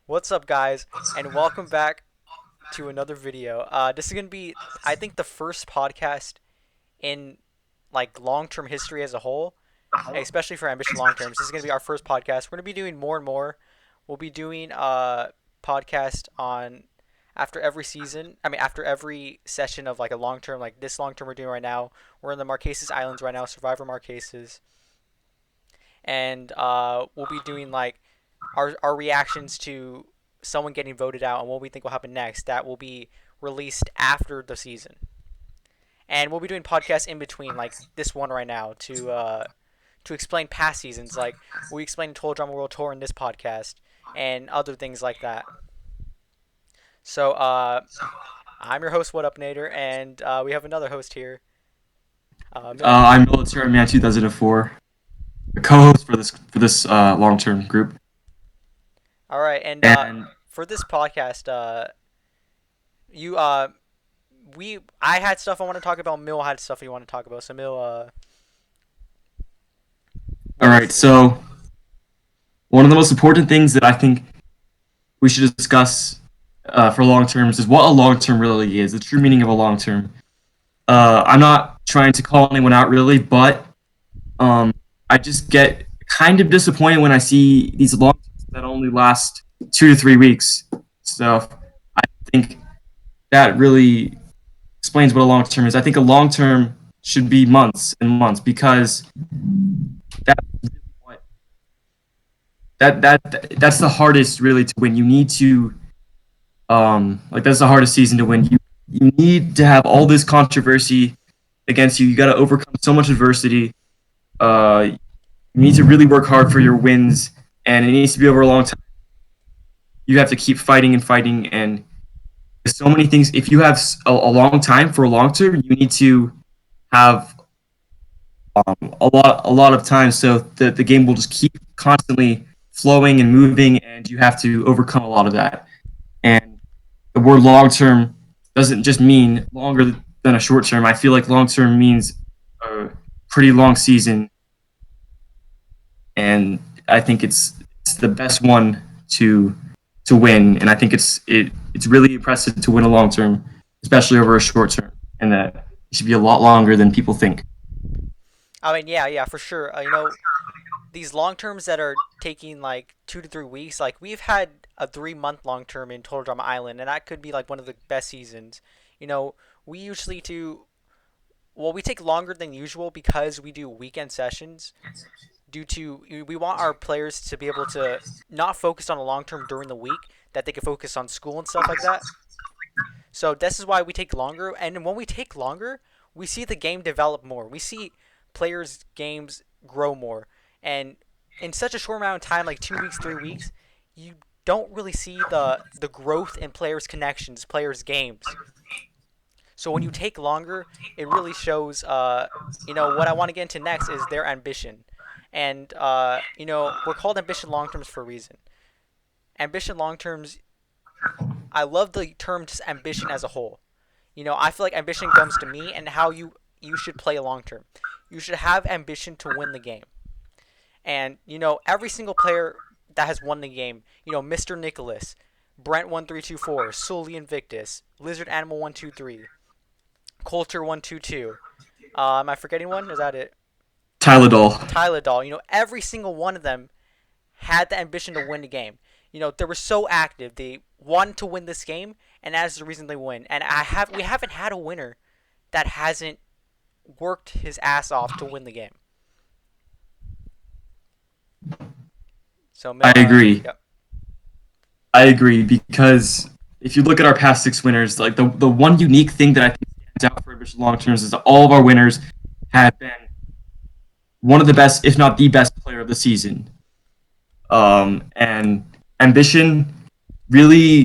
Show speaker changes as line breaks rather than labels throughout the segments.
What's up, guys, and welcome back to another video. This is gonna be, I think, the first podcast in like long-term history as a whole, especially for Ambition Long-Terms. This is gonna be our first podcast. We're gonna be doing more and more. We'll be doing podcast on after every season. I mean, after every session of like a long-term, like this long-term we're doing right now. We're in the Marquesas Islands right now, Survivor Marquesas, and we'll be doing like our reactions to someone getting voted out and what we think will happen next. That will be released after the season, and we'll be doing podcasts in between, like this one right now, to explain past seasons. Like we explained Total Drama World Tour in this podcast and other things like that. So I'm your host, What Up Nader, and we have another host here, Mill.
I'm Military Man 2004, the co-host for this long-term group.
All right, and
And
for this podcast, you I had stuff I want to talk about. Mill had stuff you want to talk about. So Mill,
all
what
right,
is it?
so one of the most important things that I think we should discuss for long terms is what a long term really is. The true meaning of a long term. I'm not trying to call anyone out really, but um, I just get kind of disappointed when I see these long terms that only last 2 to 3 weeks. So I think that really explains what a long term is. I think a long term should be months and months because that's what that's the hardest really to win. You need to like that's the hardest season to win. You need to have all this controversy against you. You got to overcome so much adversity. You need to really work hard for your wins, and it needs to be over a long time. You have to keep fighting and fighting, and there's so many things. If you have a long time for a long term, you need to have a lot of time so the game will just keep constantly flowing and moving, and you have to overcome a lot of that. And the word long term doesn't just mean longer than a short term. I feel like long term means a pretty long season, and I think it's the best one to win. And I think it's really impressive to win a long term, especially over a short term, and that it should be a lot longer than people think.
I mean, yeah, for sure. These long terms that are taking like 2 to 3 weeks. Like we've had a 3 month long term in Total Drama Island, and that could be like one of the best seasons. You know, we usually do. Well, we take longer than usual because we do weekend sessions. Due to we want our players to be able to not focus on a long term during the week, that they can focus on school and stuff like that. So this is why we take longer, and when we take longer, we see the game develop more. We see players' games grow more, and in such a short amount of time, like 2 weeks, 3 weeks, you don't really see the growth in players' connections, players' games. So when you take longer, it really shows. What I want to get into next is their ambition, and we're called ambition long terms for a reason. Ambition long terms. I love the term just ambition as a whole. I feel like ambition comes to me and how you should play a long term. You should have ambition to win the game. And every single player that has won the game, Mr. Nicholas, Brent1324, Sully Invictus, Lizard Animal 123, Coulter 122. Am I forgetting one? Is that it?
Tylenol.
Tylenol. Every single one of them had the ambition to win the game. They were so active. They wanted to win this game, and that's the reason they win. And we haven't had a winner that hasn't worked his ass off to win the game. So
I agree.
yep.
I agree because if you look at our past six winners, like the one unique thing that I think stands out for Ambition Long Terms is that all of our winners have been one of the best, if not the best player of the season. And Ambition really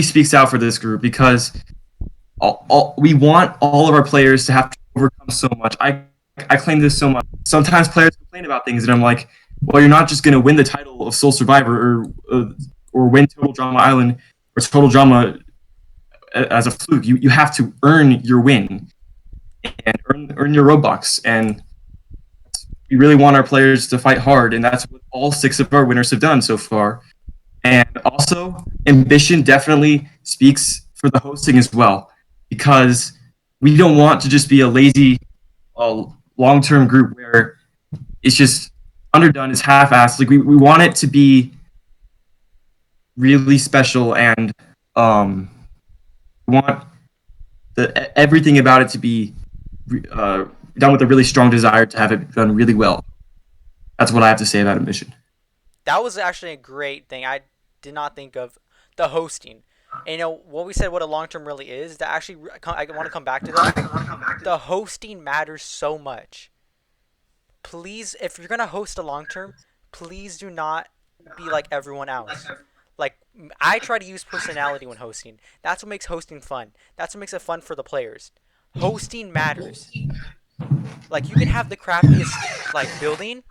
speaks out for this group because we want all of our players to have to overcome so much. I claim this so much. Sometimes players complain about things, and I'm like, well, you're not just going to win the title of Sole Survivor or win Total Drama Island or Total Drama as a fluke. You have to earn your win and earn your Robux. And we really want our players to fight hard, and that's what all six of our winners have done so far. And also, ambition definitely speaks for the hosting as well, because we don't want to just be a lazy, long term group where it's just underdone, it's half assed. Like, we want it to be really special, and we want everything about it to be uh, done with a really strong desire to have it done really well. That's what I have to say about ambition.
That was actually a great thing. I did not think of the hosting. And what we said, what a long term really is. That actually, I want to come back to that. The hosting matters so much. Please, if you're gonna host a long term, please do not be like everyone else. Like, I try to use personality when hosting. That's what makes hosting fun. That's what makes it fun for the players. Hosting matters. Like, you can have the crappiest like building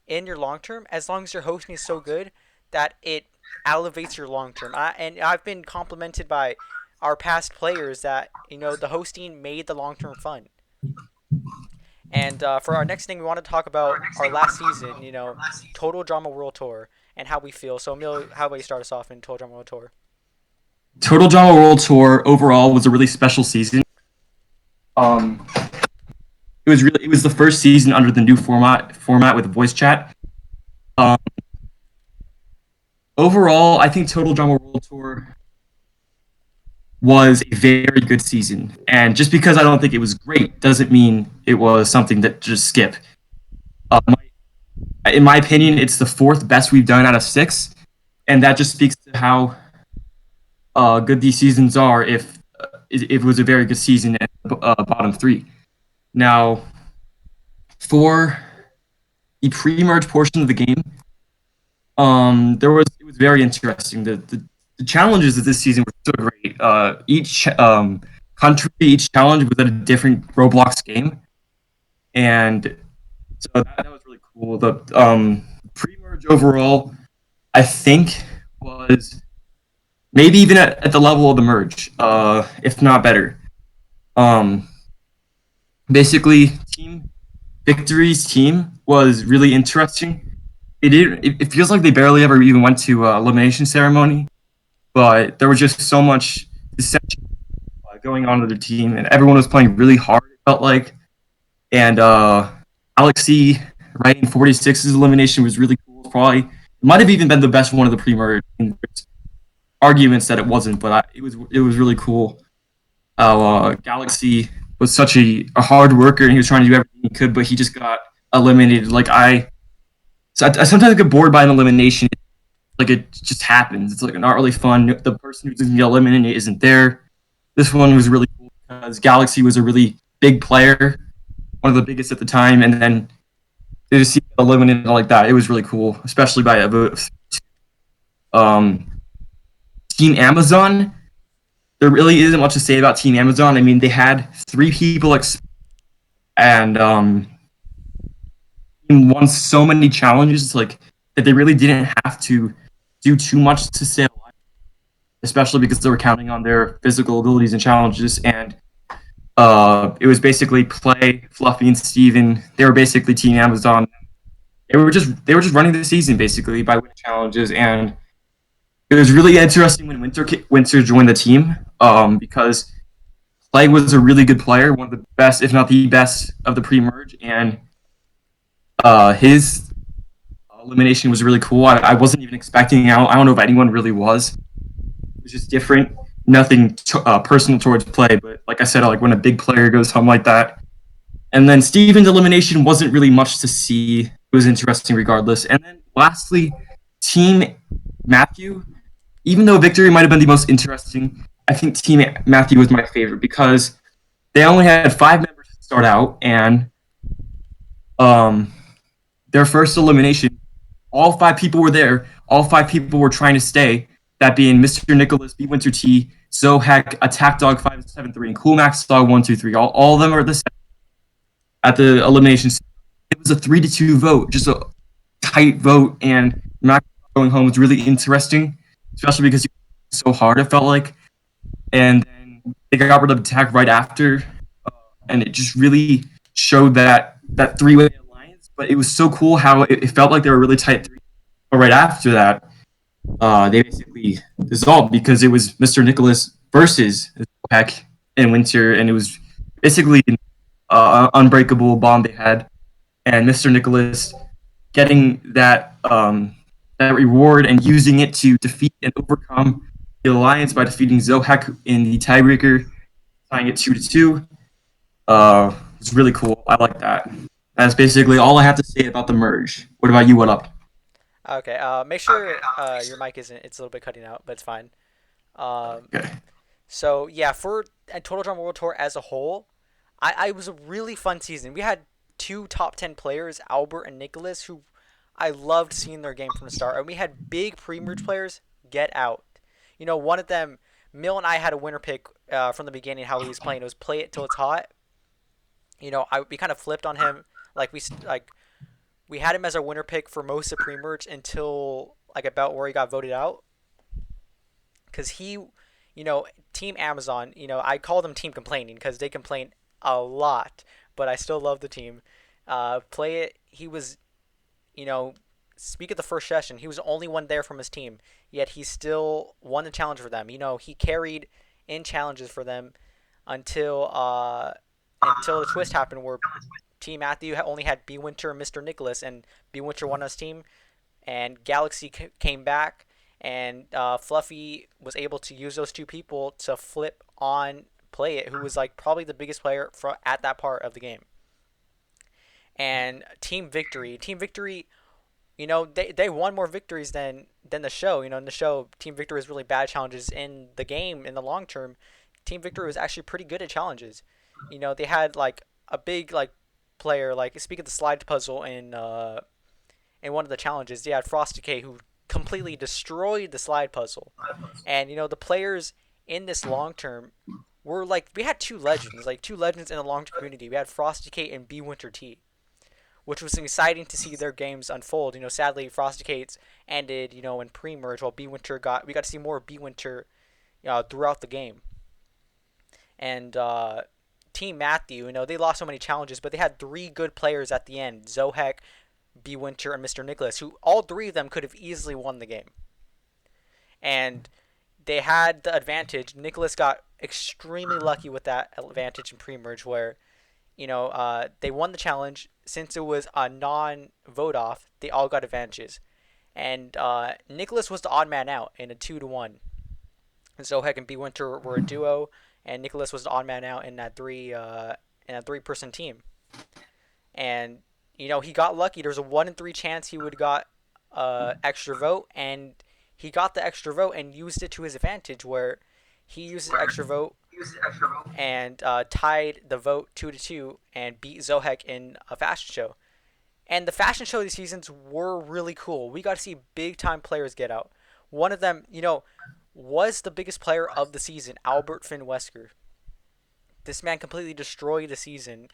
in your long term as long as your hosting is so good that it elevates your long term. And I've been complimented by our past players that the hosting made the long term fun. And for our next thing, we want to talk about our last season. Total Drama World Tour and how we feel. So, Emil, how about you start us off in Total Drama World Tour?
Total Drama World Tour overall was a really special season. Um, it was the first season under the new format with voice chat. Um, Overall, I think Total Drama World Tour was a very good season, and just because I don't think it was great doesn't mean it was something that just skip. In my opinion, it's the fourth best we've done out of six, and that just speaks to how good these seasons are. If it was a very good season at bottom three. Now, for the pre-merge portion of the game, it was very interesting. The challenges of this season were so great. Each country, each challenge was at a different Roblox game, and so that was really cool. The pre-merge overall, I think, was maybe even at the level of the merge, if not better. Um, Basically, Team Victory's team was really interesting. It feels like they barely ever even went to elimination ceremony, but there was just so much dissension going on with their team, and everyone was playing really hard. It felt like, and Alexi writing 46's elimination was really cool. Probably it might have even been the best one of the pre-merge. There's arguments that it wasn't, but it was really cool. Galaxy was such a hard worker, and he was trying to do everything he could, but he just got eliminated. I sometimes get bored by an elimination. Like, it just happens. It's like not really fun. The person who's going to get eliminated isn't there. This one was really cool because Galaxy was a really big player, one of the biggest at the time, and then they just see eliminated like that. It was really cool, especially by a vote. Um, Team Amazon. There really isn't much to say about Team Amazon. I mean, they had three people and won so many challenges like that they really didn't have to do too much to stay alive, especially because they were counting on their physical abilities and challenges. And it was basically Play, Fluffy, and Steven. They were basically Team Amazon. They were just running the season basically by winning challenges, and it was really interesting when Winter joined the team, because Play was a really good player, one of the best, if not the best, of the pre-merge, and his elimination was really cool. I wasn't even expecting. I don't know if anyone really was. It was just different. Nothing personal towards Play, but like I said, like when a big player goes home like that. And then Steven's elimination wasn't really much to see. It was interesting regardless. And then lastly, Team Matthew. Even though Victory might have been the most interesting, I think Team Matthew was my favorite because they only had 5 members to start out, and um, their first elimination, all 5 people were there. All 5 people were trying to stay. That being Mr. Nicholas, B Winter T, Zohack, Attack Dog 573, and Cool Max Dog 123. All of them are the same at the elimination. It was a 3-2 vote, just a tight vote, and Max going home was really interesting, especially because he was so hard. It felt like, and then they got rid of Attack right after, and it just really showed that three-way alliance. But it was so cool how it felt like they were really tight. But right after that, they basically dissolved because it was Mr. Nicholas versus Peck in Winter, and it was basically an unbreakable bond they had, and Mr. Nicholas getting that reward and using it to defeat and overcome the alliance by defeating Zohek in the tiebreaker, tying it 2-2. It's really cool. I like that. That's basically all I have to say about the merge. What about you? What up?
Okay. Make sure your mic isn't. It's a little bit cutting out, but it's fine. Um,
Okay.
so yeah, for a Total Drama World Tour as a whole, I was a really fun season. We had two top 10 players, Albert and Nicholas, who I loved seeing their game from the start. And we had big pre-merge players get out. One of them, Mill and I had a winner pick from the beginning. How he was playing, it was play it till it's hot. We kind of flipped on him. We had him as our winner pick for most of pre-merge until like about where he got voted out, because Team Amazon. I call them Team Complaining because they complain a lot, but I still love the team. Play it. He was, you know, speak of the first session. He was the only one there from his team, yet he still won the challenge for them. He carried in challenges for them until until the twist happened where Team Matthew only had B Winter and Mr. Nicholas, and B Winter won his team, and Galaxy came back, and Fluffy was able to use those two people to flip on Play It, who was like probably the biggest player at that part of the game. And Team Victory, they won more victories than the show. In the show, Team Victory was really bad challenges. In the game, in the long term, Team Victory was actually pretty good at challenges. They had like a big like player, like speak of the slide puzzle in one of the challenges. They had Frosty K, who completely destroyed the slide puzzle. And the players in this long term were like, we had two legends in the long term community. We had Frosty K and B Winter T, which was exciting to see their games unfold. Sadly, Frosty Kate's ended, in pre-merge, while B Winter we got to see more B Winter throughout the game. And Team Matthew, they lost so many challenges, but they had three good players at the end: Zohek, B Winter, and Mr. Nicholas, who all three of them could have easily won the game. And they had the advantage. Nicholas got extremely lucky with that advantage in pre-merge, where they won the challenge. Since it was a non-vote off, they all got advantages. And Nicholas was the odd man out in a 2-1. And Zohek and B Winter were a duo, and Nicholas was the odd man out in that three-person team. And he got lucky. There's a 1 in 3 chance he would got extra vote, and he got the extra vote and used it to his advantage, where he used the extra vote and tied the vote 2-2 and beat Zohek in a fashion show. And the fashion show these seasons were really cool. We got to see big time players get out. One of them, was the biggest player of the season, Albert Finn Wesker. This man completely destroyed the season,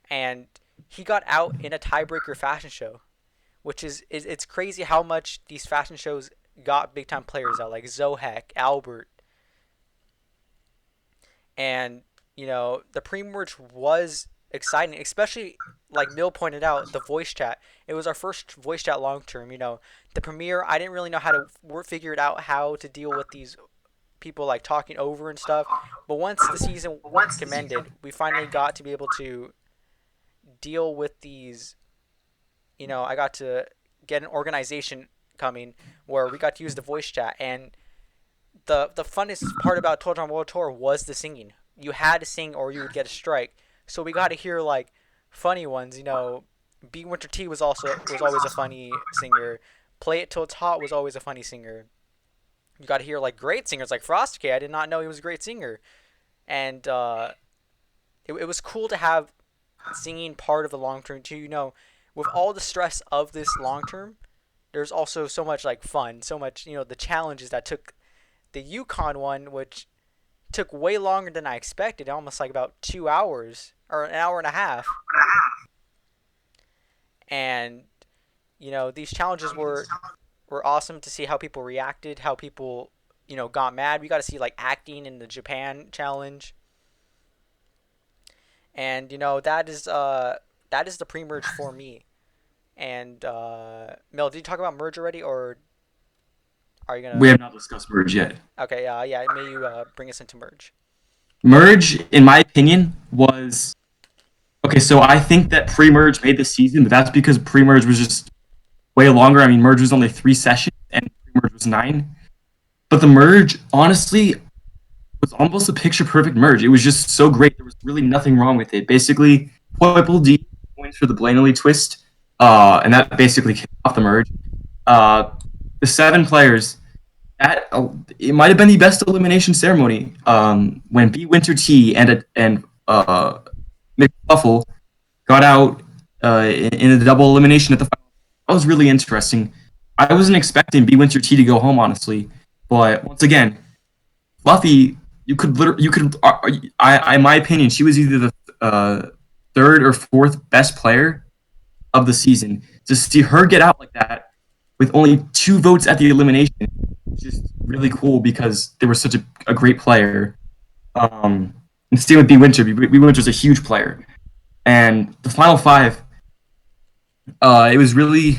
and he got out in a tiebreaker fashion show, which is it's crazy how much these fashion shows got big time players out, like Zohek, Albert. And the pre-merge was exciting, especially like Mill pointed out, the voice chat. It was our first voice chat long term. The premiere, I didn't really know how to figure it out, how to deal with these people like talking over and stuff. But once the season commended, we finally got to be able to deal with these. I got to get an organization coming where we got to use the voice chat. And the funnest part about Total Drama World Tour was the singing. You had to sing or you would get a strike. So we got to hear like funny ones. B Winter T was always a funny singer. Play It Till It's Hot was always a funny singer. You got to hear like great singers like Frosty K. I did not know he was a great singer. And it was cool to have singing part of the long term too. With all the stress of this long term, there's also so much like fun, so much the challenges that took the Yukon one, which took way longer than I expected, almost like about 2 hours or an hour and a half. And these challenges were awesome to see how people reacted, how people got mad. We got to see like acting in the Japan challenge, and that is the pre-merge for me. And Mel, did you talk about merge already, or Are you
We
gonna?
have not discussed merge yet.
Okay, yeah. May you bring us into merge?
Merge, in my opinion, was okay. So I think that pre-merge made the season, but that's because pre-merge was just way longer. I mean, merge was only 3 sessions, and pre-merge was 9. But the merge, honestly, was almost a picture perfect merge. It was just so great. There was really nothing wrong with it. Basically, Purple D points for the Blaney twist, and that basically kicked off the merge. Uh, the 7 players, that it might have been the best elimination ceremony. When B Winter T and McBuffle got out in a double elimination at the final. That was really interesting. I wasn't expecting B Winter T to go home, honestly, but once again, Fluffy, you could, in my opinion, she was either the third or fourth best player of the season. To see her get out like that with only 2 votes at the elimination, is just really cool because they were such a great player. And same with B Winter. B Winter's a huge player, and the final 5, it was really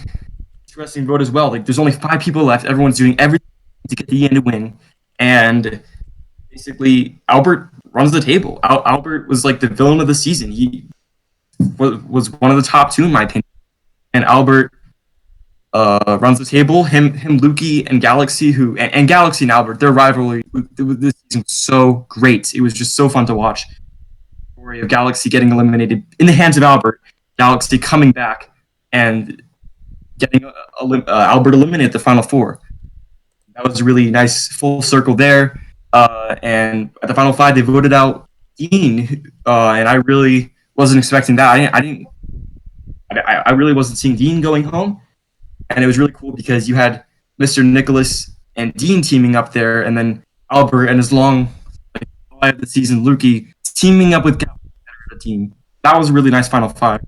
interesting vote as well. Like, there's only 5 people left. Everyone's doing everything to get the end to win, and basically Albert runs the table. Albert was like the villain of the season. He was one of the top 2 in my opinion. And Albert runs the table. Him, Lukey, and Galaxy, and Galaxy and Albert, their rivalry this season was so great. It was just so fun to watch. The story of Galaxy getting eliminated in the hands of Albert, Galaxy coming back and getting Albert eliminated at the final 4. That was a really nice full circle there. And at the final 5, they voted out Dean, and I really wasn't expecting that. I really wasn't seeing Dean going home, and it was really cool because you had Mr. Nicholas and Dean teaming up there, and then Albert and his long of the season, Lukey, teaming up with the team. That was a really nice final 5.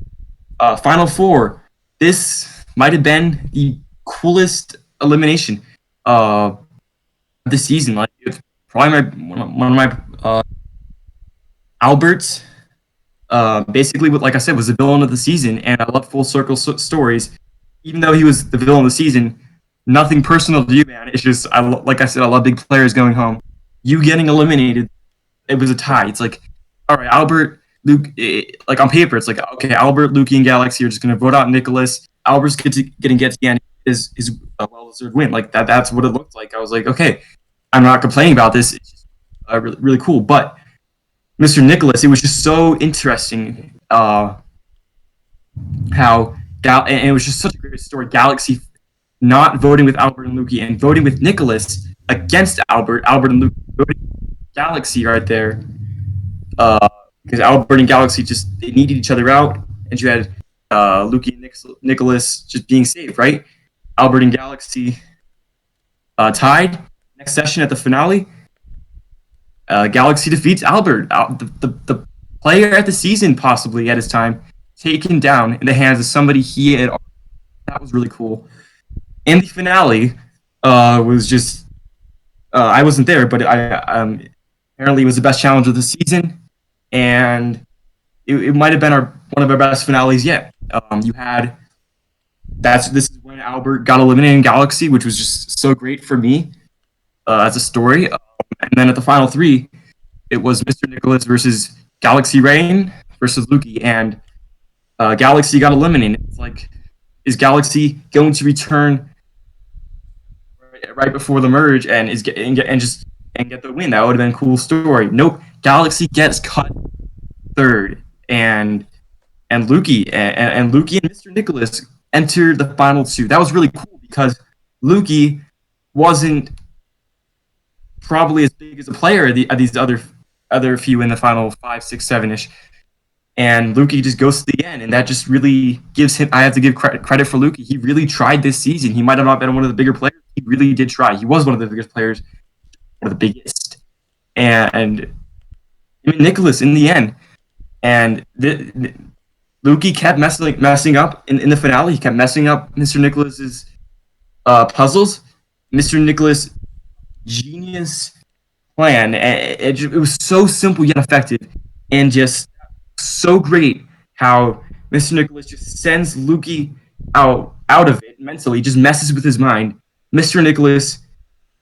Final 4. This might have been the coolest elimination this season. Like, it's probably one of my Albert. Basically, like I said, was the villain of the season, and I love full circle stories. Even though he was the villain of the season, nothing personal to you, man. It's just, like I said, I love big players going home. You getting eliminated, it was a tie. It's like, all right, Albert, Luke, like on paper, it's like, okay, Albert, Lukey, and Galaxy are just going to vote out Nicholas. Albert's getting to the end. Is a well-deserved win. Like that. That's what it looked like. I was like, okay, I'm not complaining about this. It's just really, really cool. But Mr. Nicholas, it was just so interesting how and it was just such a great story. Galaxy not voting with Albert and Lukey and voting with Nicholas against Albert. Albert and Lukey voting Galaxy right there because Albert and Galaxy just they needed each other out, and you had Lukey and Nicholas just being safe, right? Albert and Galaxy tied. Next session at the finale, Galaxy defeats Albert, the player at the season possibly at his time, taken down in the hands of somebody he had. That was really cool. And the finale was just I wasn't there, but apparently it was the best challenge of the season, and it might have been one of our best finales yet. You had this is when Albert got eliminated in Galaxy, which was just so great for me as a story. And then at the final 3, it was Mr. Nicholas versus Galaxy Rain versus Lukey, and Galaxy got eliminated. It's like, is Galaxy going to return right before the merge and get the win? That would have been a cool story. Nope, Galaxy gets cut third, and Lukey and Lukey and Mr. Nicholas enter the final 2. That was really cool because Lukey wasn't probably as big as a player at these other few in the final 5, 6, 7-ish. And Lukey just goes to the end, and that just really gives him. I have to give credit for Lukey. He really tried this season. He might have not been one of the bigger players. He really did try. He was one of the biggest players, one of the biggest. And Nicholas in the end, and Lukey kept messing up in the finale. He kept messing up Mr. Nicholas's puzzles. Mr. Nicholas genius plan. It was so simple yet effective, and just so great how Mr. Nicholas just sends Lukey out of it mentally, just messes with his mind. Mr. Nicholas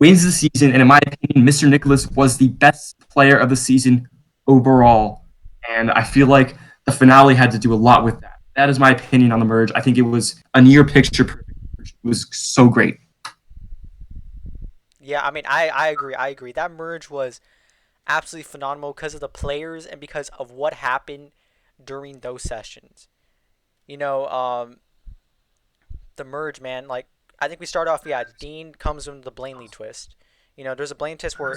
wins the season, and in my opinion, Mr. Nicholas was the best player of the season overall. And I feel like the finale had to do a lot with that. That is my opinion on the merge. I think it was a near picture perfect merge. It was so great.
Yeah, I mean, I agree. I agree. That merge was absolutely phenomenal because of the players and because of what happened during those sessions. You know, the merge, man. Like, I think we start off. Yeah, Dean comes with the Blaney twist. You know, there's a Blaney twist where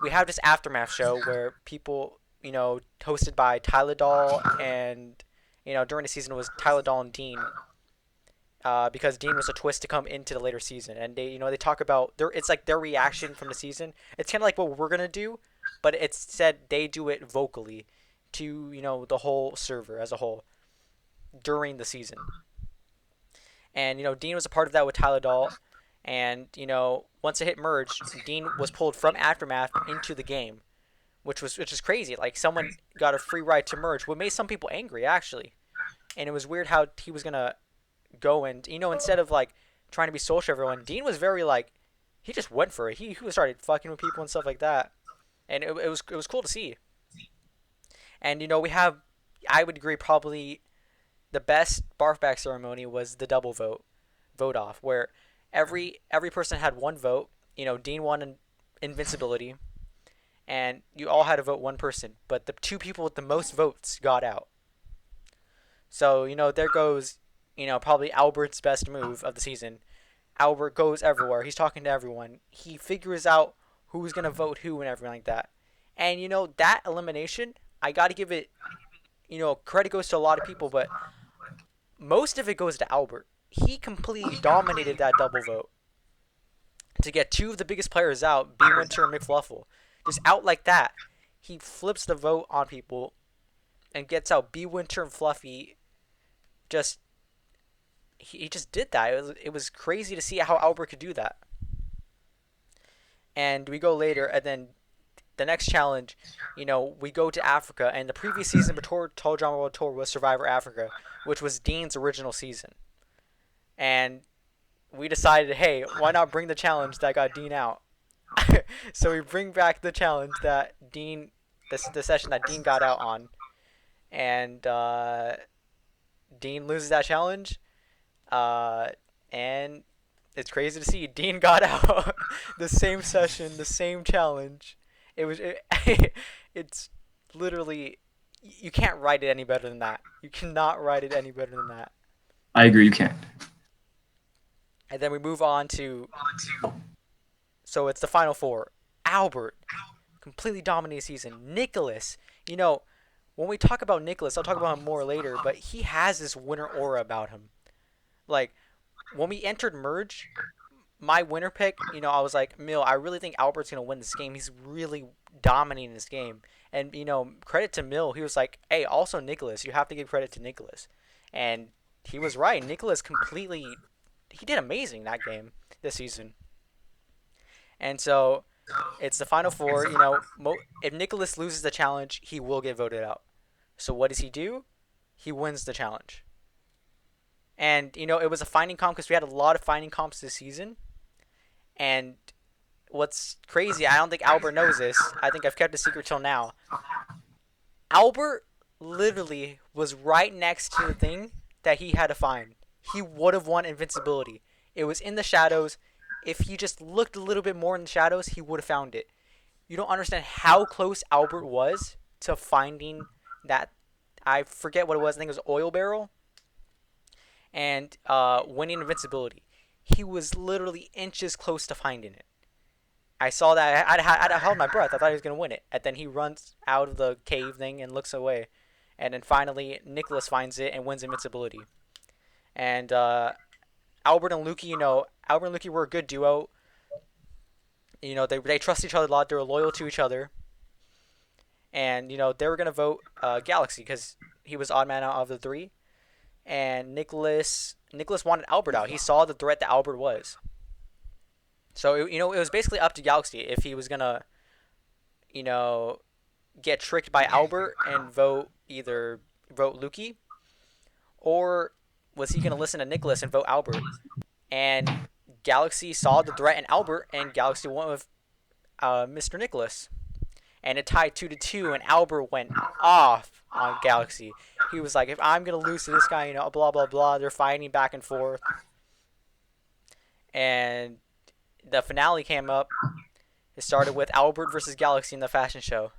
we have this aftermath show where people, hosted by Tyler Dahl and during the season it was Tyler Dahl and Dean. Because Dean was a twist to come into the later season, and they talk about their it's like their reaction from the season. It's kind of like what we're gonna do, but it's said they do it vocally to the whole server as a whole during the season. And Dean was a part of that with Tyler Dahl, and once it hit merge, Dean was pulled from Aftermath into the game, which is crazy. Like someone got a free ride to merge, what made some people angry actually, and it was weird how he was gonna go and instead of like trying to be social with everyone, Dean was very like he just went for it. He started fucking with people and stuff like that, and it was cool to see. And we have, I would agree, probably the best barf back ceremony was the double vote off, where every person had one vote. Dean won invincibility, and you all had to vote one person, but the two people with the most votes got out. So there goes probably Albert's best move of the season. Albert goes everywhere. He's talking to everyone. He figures out who's gonna vote who and everything like that. And that elimination, I got to give it. Credit goes to a lot of people, but most of it goes to Albert. He completely dominated that double vote to get two of the biggest players out, B Winter and McFluffle, just out like that. He flips the vote on people and gets out B Winter and Fluffy. Just he just did that. It was crazy to see how Albert could do that. And we go later, and then the next challenge, we go to Africa, and the previous season before Total Drama World Tour was Survivor Africa, which was Dean's original season. And we decided, hey, why not bring the challenge that got Dean out? So we bring back the challenge that Dean, the session that Dean got out on, and Dean loses that challenge, uh, and it's crazy to see Dean got out the same session, the same challenge. It's literally you can't write it any better than that. You cannot write it any better than that.
I agree. You can't.
And then we move on to so it's the final four. Albert completely dominated season. Nicholas, when we talk about Nicholas, I'll talk about him more later, but he has this winner aura about him. Like when we entered merge, my winner pick, I was like, Mill, I really think Albert's gonna win this game. He's really dominating this game. And credit to Mill, he was like, hey, also Nicholas, you have to give credit to Nicholas. And he was right. Nicholas completely he did amazing that game this season. And so it's the final four. If Nicholas loses the challenge, he will get voted out. So what does he do? He wins the challenge. And it was a finding comp because we had a lot of finding comps this season. And what's crazy, I don't think Albert knows this. I think I've kept a secret till now. Albert literally was right next to the thing that he had to find. He would have won invincibility. It was in the shadows. If he just looked a little bit more in the shadows, he would have found it. You don't understand how close Albert was to finding that. I forget what it was. I think it was oil barrel and winning invincibility. He was literally inches close to finding it. I saw that. I held my breath. I thought he was going to win it. And then he runs out of the cave thing and looks away. And then finally, Nicholas finds it and wins invincibility. And Albert and Lukey, Albert and Lukey were a good duo. They trust each other a lot. They were loyal to each other. And, they were going to vote Galaxy because he was odd man out of the three. And Nicholas wanted Albert out. He saw the threat that Albert was. So it was basically up to Galaxy if he was gonna, get tricked by Albert and vote Lukey, or was he gonna listen to Nicholas and vote Albert? And Galaxy saw the threat in Albert, and Galaxy went with Mr. Nicholas, and it tied 2-2. And Albert went off on Galaxy. He was like, "If I'm gonna lose to this guy, blah blah blah." They're fighting back and forth, and the finale came up. It started with Albert versus Galaxy in the fashion show,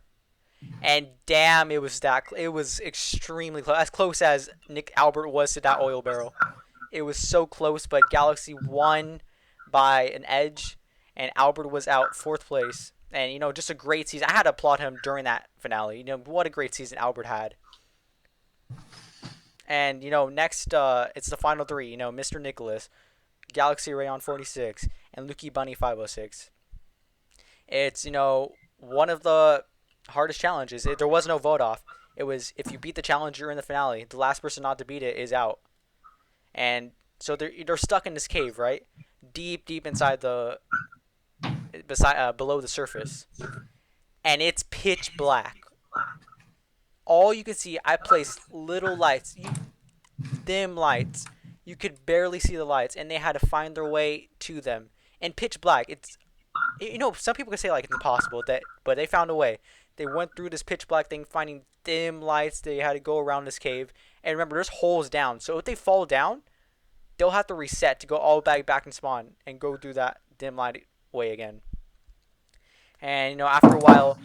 and damn, it was extremely close, as close as Nick Albert was to that oil barrel. It was so close, but Galaxy won by an edge, and Albert was out fourth place. And just a great season. I had to applaud him during that finale. What a great season Albert had. And next, it's the final three. Mr. Nicholas, Galaxy Rayon 46, and Lucky Bunny 506. It's one of the hardest challenges. There was no vote off. It was if you beat the challenger in the finale, the last person not to beat it is out. And so they're stuck in this cave, right? Deep, deep inside below the surface, and it's pitch black. All you can see, I placed little lights, dim lights. You could barely see the lights, and they had to find their way to them. And pitch black, some people could say like it's impossible, but they found a way. They went through this pitch black thing, finding dim lights. They had to go around this cave, and remember, there's holes down. So if they fall down, they'll have to reset to go all back and spawn and go through that dim light way again. And after a while,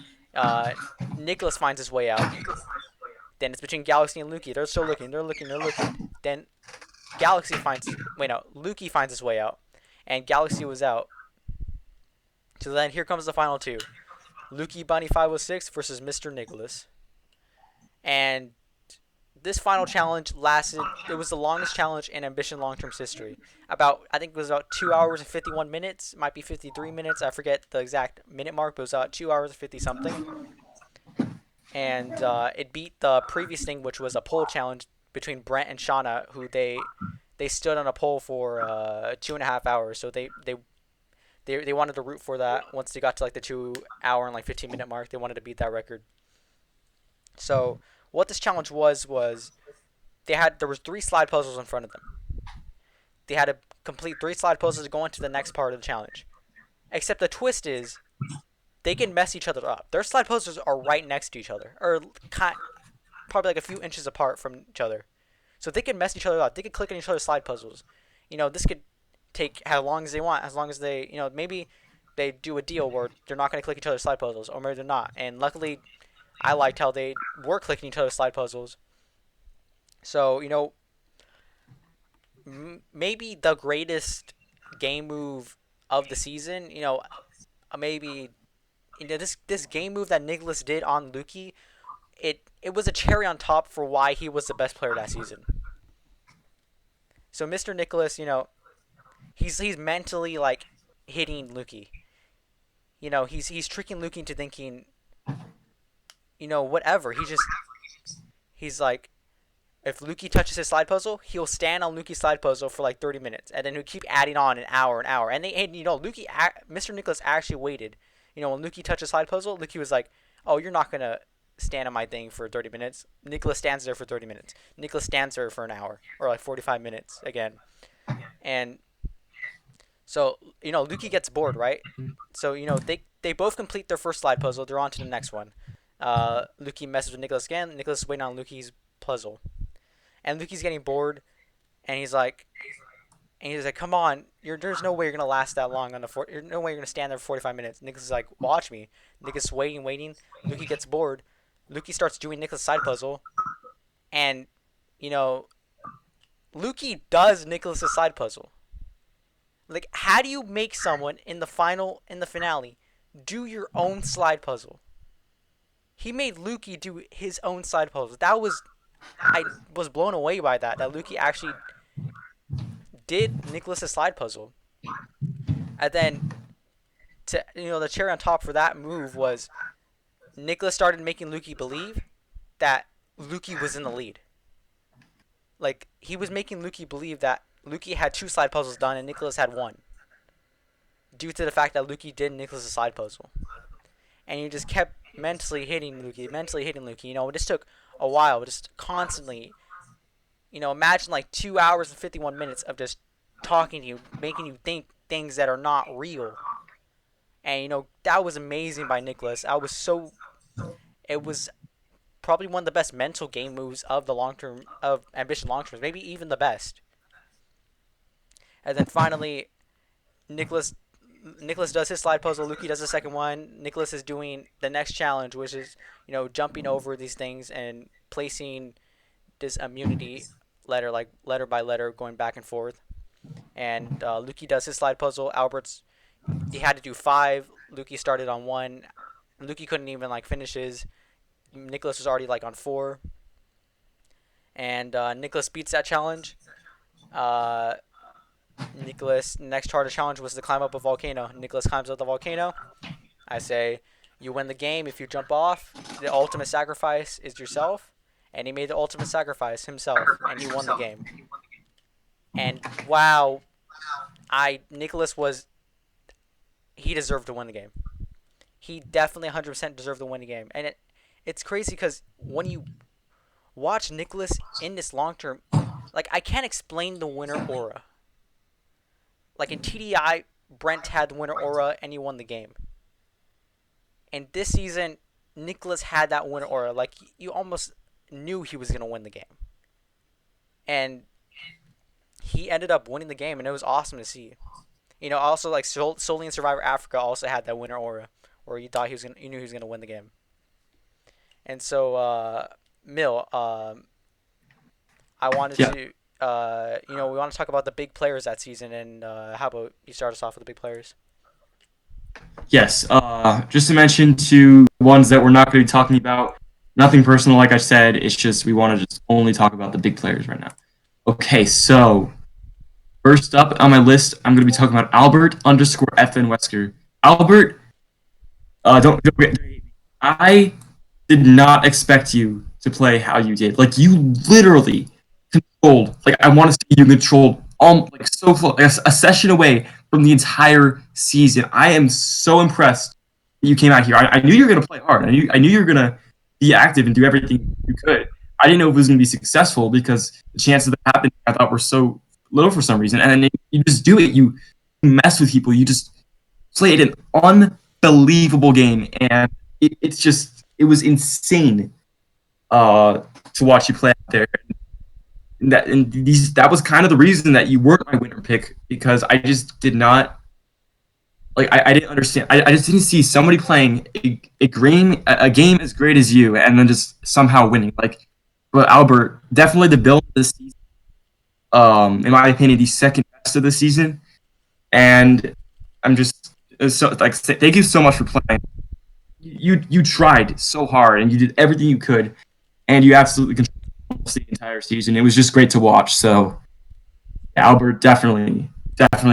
Nicholas finds his way out. Then it's between Galaxy and Lukey. They're still looking. They're looking. They're looking. Then Lukey finds his way out, and Galaxy was out. So then here comes the final two: Lukey Bunny 506 versus Mr. Nicholas. And this final challenge lasted. It was the longest challenge in Ambition Longterms history. I think it was about 2 hours and 51 minutes. It might be 53 minutes. I forget the exact minute mark, but it was about 2 hours and 50 something. And it beat the previous thing, which was a pole challenge between Brent and Shauna, who they stood on a pole for 2.5 hours. So they wanted to root for that. Once they got to like the 2 hour and like 15-minute mark, they wanted to beat that record. So what this challenge was there was 3 slide puzzles in front of them. They had to complete 3 slide puzzles to go into the next part of the challenge. Except the twist is they can mess each other up. Their slide puzzles are right next to each other, or probably like a few inches apart from each other. So they can mess each other up. They can click on each other's slide puzzles. This could take how long as they want, as long as they, maybe they do a deal where they're not going to click each other's slide puzzles, or maybe they're not. And luckily, I liked how they were clicking each other's slide puzzles. So, maybe the greatest game move of the season, maybe this game move that Nicholas did on Lukey, it was a cherry on top for why he was the best player that season. So Mr. Nicholas, he's mentally like hitting Lukey. He's tricking Lukey into thinking, whatever. He's like, if Lukey touches his slide puzzle, he'll stand on Lukey's slide puzzle for like 30 minutes, and then he'll keep adding on an hour. And Mr. Nicholas actually waited. When Lukey touched his slide puzzle, Lukey was like, "Oh, you're not gonna stand on my thing for 30 minutes." Nicholas stands there for 30 minutes. Nicholas stands there for an hour or like 45 minutes again, and so Lukey gets bored, right? So they both complete their first slide puzzle. They're on to the next one. Lukey messes with Nicholas again. Nicholas is waiting on Lukey's puzzle. And Lukey's getting bored, and he's like, "Come on, there's no way you're gonna last that long on there's no way you're gonna stand there for 45 minutes." Nicholas is like, "Watch me." Nicholas is waiting. Lukey gets bored. Lukey starts doing Nicholas' side puzzle, and Lukey does Nicholas' side puzzle. Like, how do you make someone in the finale, do your own slide puzzle? He made Lukey do his own slide puzzle. I was blown away by that Lukey actually did Nicholas' slide puzzle. And then, the cherry on top for that move was Nicholas started making Lukey believe that Lukey was in the lead. Like, he was making Lukey believe that Lukey had 2 slide puzzles done and Nicholas had 1. Due to the fact that Lukey did Nicholas' slide puzzle. And he just kept mentally hitting Lukey. This took a while, just constantly. Imagine like 2 hours and 51 minutes of just talking to you, making you think things that are not real. And that was amazing by Nicholas. It was probably one of the best mental game moves of the long term of ambition long terms, maybe even the best. And then finally, Nicholas Nicholas does his slide puzzle. Luki does the second one. Nicholas is doing the next challenge, which is jumping over these things and placing this immunity letter, like letter by letter, going back and forth. And Luki does his slide puzzle. Albert's he had to do five. Luki started on one. Luki couldn't even like finish his. Nicholas was already like on four, and Nicholas beats that challenge. Uh, Nicholas next harder challenge was to climb up a volcano. Nicholas climbs up the volcano. I say, you win the game if you jump off. The ultimate sacrifice is yourself, and he made the ultimate sacrifice himself, and he won the game. And wow, I Nicholas was he deserved to win the game. He definitely 100% deserved to win the game, and it's crazy because when you watch Nicholas in this long term, like I can't explain the winner aura. Like in TDI, Brent had the winner aura and he won the game. And this season, Nicholas had that winner aura. Like you almost knew he was gonna win the game, and he ended up winning the game, and it was awesome to see. Also like solely in Survivor Africa also had that winner aura, where you knew he was gonna win the game. And so, Mill, I wanted
Yeah.
to, we want to talk about the big players that season, and how about you start us off with the big players?
Yes. Just to mention two ones that we're not going to be talking about. Nothing personal, like I said. It's just we want to just only talk about the big players right now. Okay, so first up on my list, I'm going to be talking about Albert underscore FN Wesker. Albert, don't get. I did not expect you to play how you did. Like you literally controlled. Like I want to say you controlled like so close, like a session away from the entire season. I am so impressed that you came out here. I knew you were gonna play hard. I knew you were gonna be active and do everything you could. I didn't know if it was gonna be successful because the chances of it happening I thought were so little for some reason. And then you just do it. You mess with people. You just played an unbelievable game, and it was insane to watch you play out there. That was kind of the reason that you weren't my winner pick because I just did not I didn't understand. I just didn't see somebody playing a game as great as you and then just somehow winning. But Albert, definitely the build of this season. In my opinion, the second best of the season, and I'm just so like thank you so much for playing. You tried so hard and you did everything you could, and you absolutely controlled the entire season. It was just great to watch. So, yeah, Albert, definitely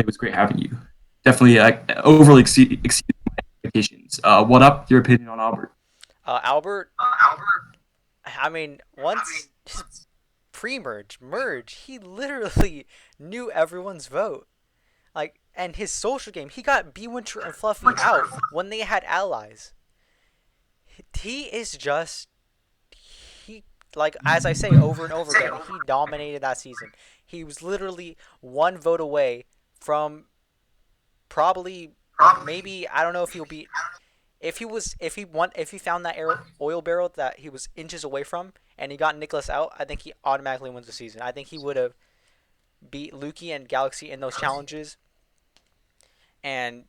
was great having you. Definitely overly exceeded my expectations. What up? Your opinion on Albert?
Albert, I mean, once merge, he literally knew everyone's vote. Like, and his social game, he got B Winter and Fluffy out when they had allies. He is just he like as I say over and over again, he dominated that season. He was literally one vote away from probably maybe I don't know if he'll be if he found that oil barrel that he was inches away from and he got Nicholas out, I think he automatically wins the season. I think he would have beat Luki and Galaxy in those challenges. And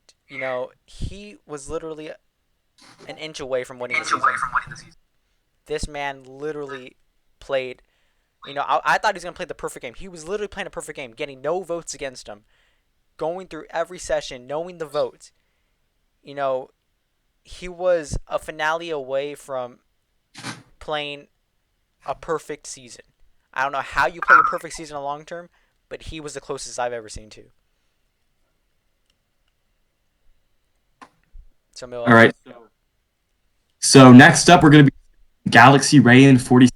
he was literally an inch away from winning the season. This man literally played. I thought he was gonna play the perfect game. He was literally playing a perfect game, getting no votes against him, going through every session, knowing the votes. He was a finale away from playing a perfect season. I don't know how you play a perfect season in long term, but he was the closest I've ever seen to. So,
All right. So next up, we're gonna be Galaxy Ray in 46.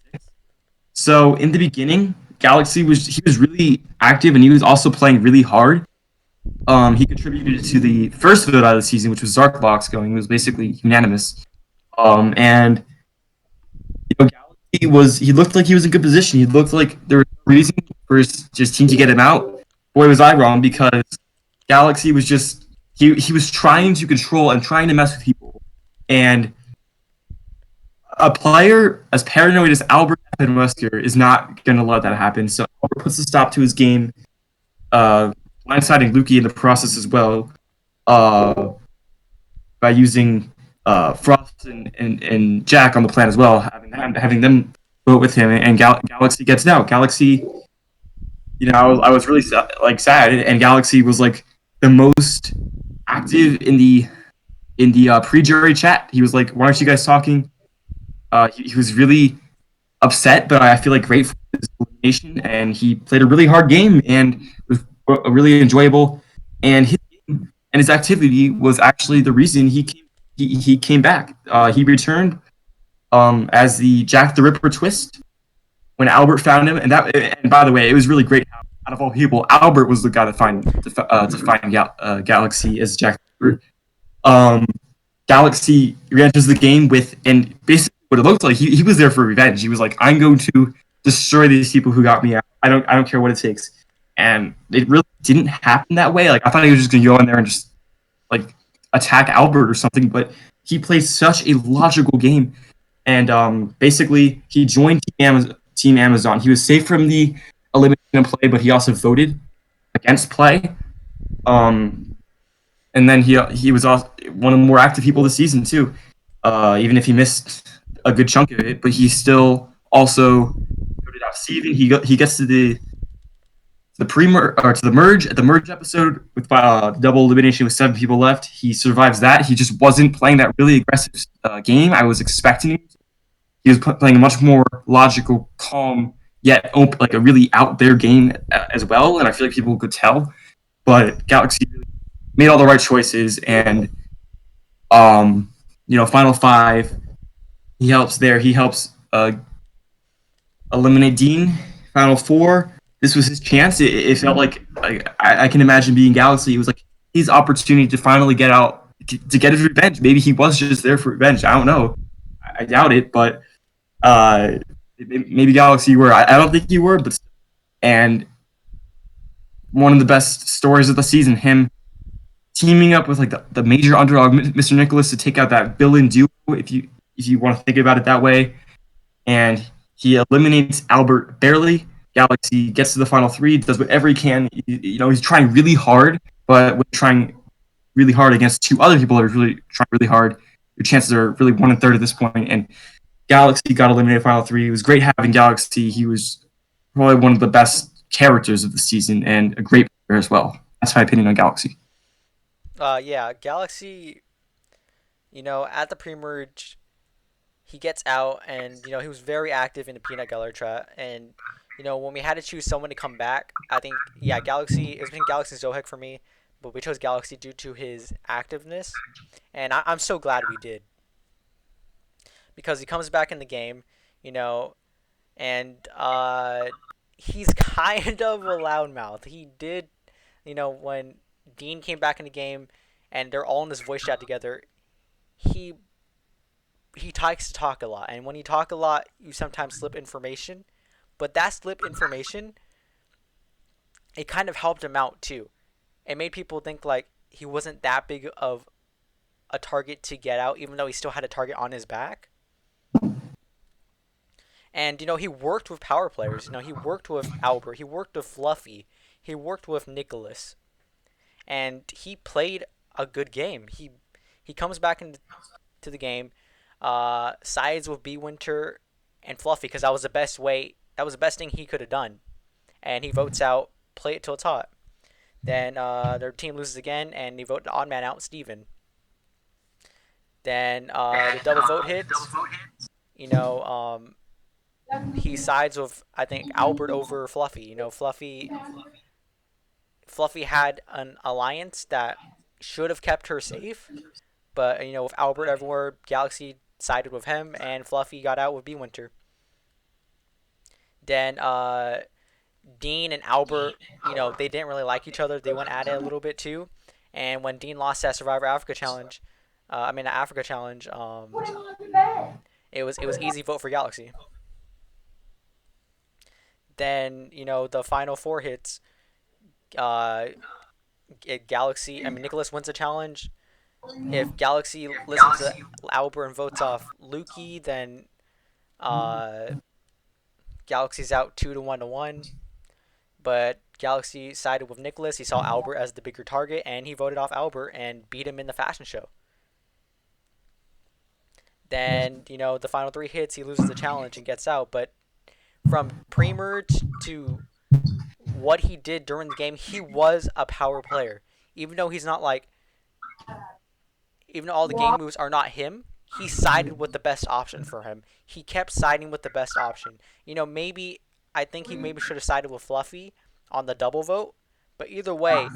So in the beginning, Galaxy was really active and he was also playing really hard. He contributed to the first vote out of the season, which was Zarkbox going. It was basically unanimous. And Galaxy he looked like he was in good position. He looked like there was no reason for his team to get him out. Boy, was I wrong because Galaxy was just he was trying to control and trying to mess with people, and a player as paranoid as Albert Wesker is not going to let that happen. So Albert puts a stop to his game, blindsiding Lukey in the process as well, uh, by using Frost and Jack on the plan as well, having them vote with him, and Galaxy gets out. Galaxy, I was really like sad, and Galaxy was like the most active in the pre-jury chat. He was like, "Why aren't you guys talking?" He was really upset, but I feel like grateful for his elimination, and he played a really hard game and was really enjoyable. And his game and his activity was actually the reason he came back. He returned as the Jack the Ripper twist when Albert found him, and by the way, it was really great. Out of all people, Albert was the guy to find Galaxy as Jack the Ripper. Um, Galaxy re-enters the game with, and basically what it looked like, he was there for revenge. He was like, I'm going to destroy these people who got me out. I don't care what it takes. And it really didn't happen that way. Like I thought he was just gonna go in there and just like attack Albert or something, but he played such a logical game. And basically he joined Team Amazon. He was safe from the elimination play, but he also voted against play. Um, and then he was also one of the more active people this season too. Even if he missed a good chunk of it, but he still also voted out Steven. He gets to the pre or to the merge at the merge episode with double elimination with 7 people left. He survives that. He just wasn't playing that really aggressive game I was expecting him. He was playing a much more logical, calm, yet like a really out there game as well. And I feel like people could tell. But Galaxy really made all the right choices, and final five. He helps there. He helps eliminate Dean. Final four. This was his chance. It felt like I can imagine being Galaxy. It was like his opportunity to finally get out, to get his revenge. Maybe he was just there for revenge. I don't know. I doubt it, but uh, maybe Galaxy were. I don't think you were, but and one of the best stories of the season. Him teaming up with like the major underdog, Mr. Nicholas, to take out that villain duo, if you want to think about it that way. And he eliminates Albert barely. Galaxy gets to the final three, does whatever he can. He's trying really hard, but when trying really hard against 2 other people that are really trying really hard, your chances are really 1/3 at this point. And Galaxy got eliminated final three. It was great having Galaxy. He was probably one of the best characters of the season and a great player as well. That's my opinion on Galaxy.
Yeah, Galaxy. At the pre-merge, he gets out, and he was very active in the peanut gallery chat. And when we had to choose someone to come back, I think Galaxy. It's been Galaxy Zohek for me, but we chose Galaxy due to his activeness, and I'm so glad we did because he comes back in the game, you know, and he's kind of a loudmouth. He did, when Dean came back in the game, and they're all in this voice chat together. He he likes to talk a lot, and when you talk a lot, you sometimes slip information. But that slip information, it kind of helped him out too. It made people think like he wasn't that big of a target to get out, even though he still had a target on his back. And he worked with power players. He worked with Albert. He worked with Fluffy. He worked with Nicholas, and he played a good game. He comes back into the game, sides with B Winter and Fluffy because that was the best way. That was the best thing he could have done. And he votes out play it till it's hot. Then their team loses again, and he vote the odd man out, Steven. Then the double vote hits. You know, he sides with I think Albert over Fluffy. Fluffy had an alliance that should have kept her safe, but with Albert everywhere, Galaxy sided with him, and Fluffy got out with B Winter. Then Dean and Albert, they didn't really like each other. They went at it a little bit too. And when Dean lost that Survivor Africa challenge, the Africa challenge, it was easy vote for Galaxy. Then the final four hits. Uh, Galaxy, I mean Nicholas wins the challenge. If Galaxy listens to Albert and votes off Lukey, then uh, Galaxy's out 2 to 1 to 1. But Galaxy sided with Nicholas. He saw Albert as the bigger target, and he voted off Albert and beat him in the fashion show. Then, the final three hits, he loses the challenge and gets out. But from pre-merge to what he did during the game, he was a power player. Even though he's not like, even though all the game moves are not him, he sided with the best option for him. He kept siding with the best option. Maybe I think he maybe should have sided with Fluffy on the double vote, but either way,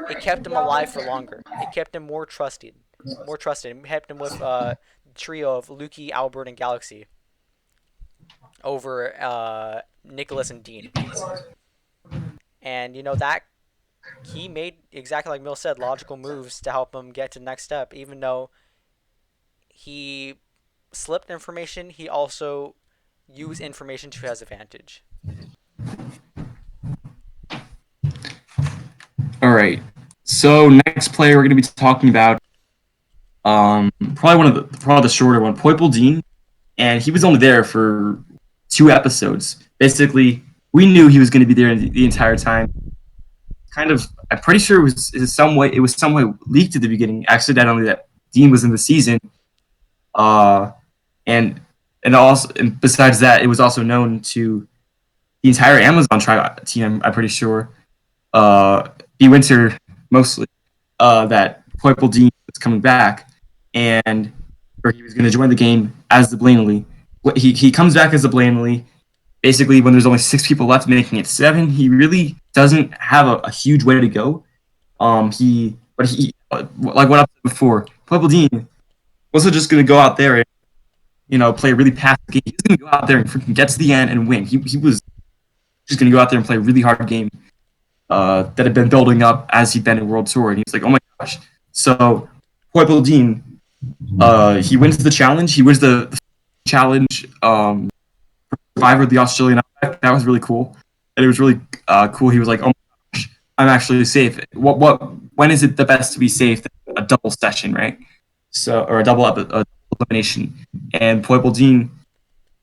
it kept him alive for longer. It kept him more trusted, more trusted. It kept him with the trio of Lukey, Albert, and Galaxy over Nicholas and Dean. And that he made, exactly like Mill said, logical moves to help him get to the next step. Even though he slipped information, he also used information to his advantage.
All right. So next player we're going to be talking about, probably the shorter one, Poiple Dean, and he was only there for 2 episodes. Basically, we knew he was going to be there the entire time. Kind of, I'm pretty sure it was some way leaked at the beginning accidentally that Dean was in the season. Uh, and and besides that, it was also known to the entire Amazon team. I'm pretty sure. B Winter mostly, that Poiple Dean was coming back, and or he was going to join the game as the Blanley. He comes back as the Blanley. Basically, when there's only 6 people left, making it 7, he really doesn't have a huge way to go. He like what I said before, Poiple Dean wasn't just going to go out there and play a really passive game. He's going to go out there and freaking get to the end and win. He was just going to go out there and play a really hard game that had been building up as he'd been in World Tour. And he's like, oh my gosh. So Poiple Dean, he wins the challenge. He wins the challenge survivor of the Australian Open. That was really cool. And it was really cool. He was like, oh my gosh, I'm actually safe. When is it the best to be safe? A double session, right? So, or a double elimination. And Poiple Dean,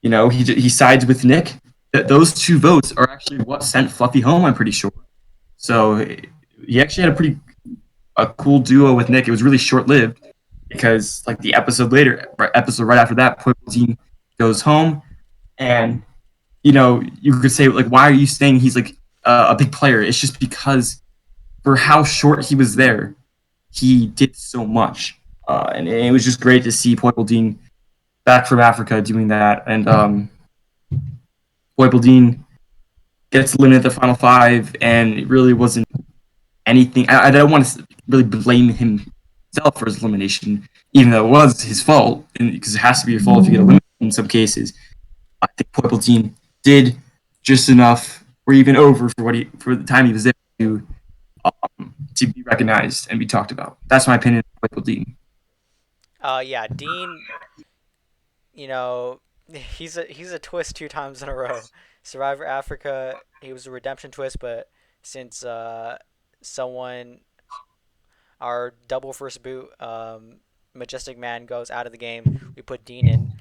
he sides with Nick. Those 2 votes are actually what sent Fluffy home, I'm pretty sure. So he actually had a cool duo with Nick. It was really short lived because like the episode right after that, Poiple Dean goes home, and you could say like, why are you saying he's like a big player? It's just because for how short he was there, he did so much, and it was just great to see Poiple Dean back from Africa doing that. And Poiple Dean gets eliminated at the final 5, and it really wasn't anything. I don't want to really blame himself for his elimination, even though it was his fault, because it has to be your fault if you get eliminated in some cases. I think Poiple Dean did just enough, or even over for the time he was there to be recognized and be talked about. That's my opinion of Poiple Dean.
Yeah, Dean, you know, he's a twist 2 times in a row. Survivor Africa, he was a redemption twist, but since someone, our double first boot, Majestic Man goes out of the game, we put Dean in,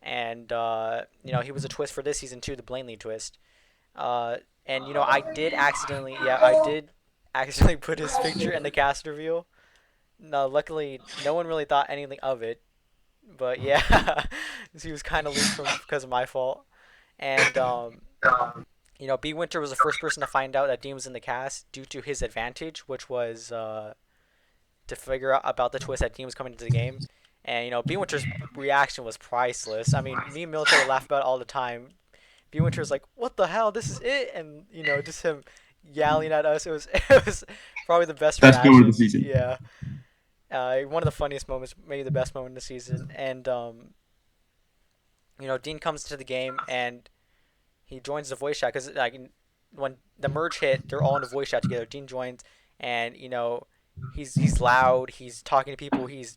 and he was a twist for this season too, the Blaney twist. And I did accidentally put his picture in the cast reveal. No, luckily no one really thought anything of it, but yeah, he was kind of leaked from because of my fault. And B Winter was the first person to find out that Dean was in the cast due to his advantage, which was to figure out about the twist that Dean was coming into the game. And B Winter's reaction was priceless. I mean, me and Military laugh about it all the time. B Winter's like, "What the hell? This is it!" And just him yelling at us. It was probably the best
Best moment of the
reaction.
season.
Yeah, one of the funniest moments, maybe the best moment of the season. And Dean comes to the game and he joins the voice chat because like when the merge hit, they're all in the voice chat together. Dean joins, and he's loud. He's talking to people. He's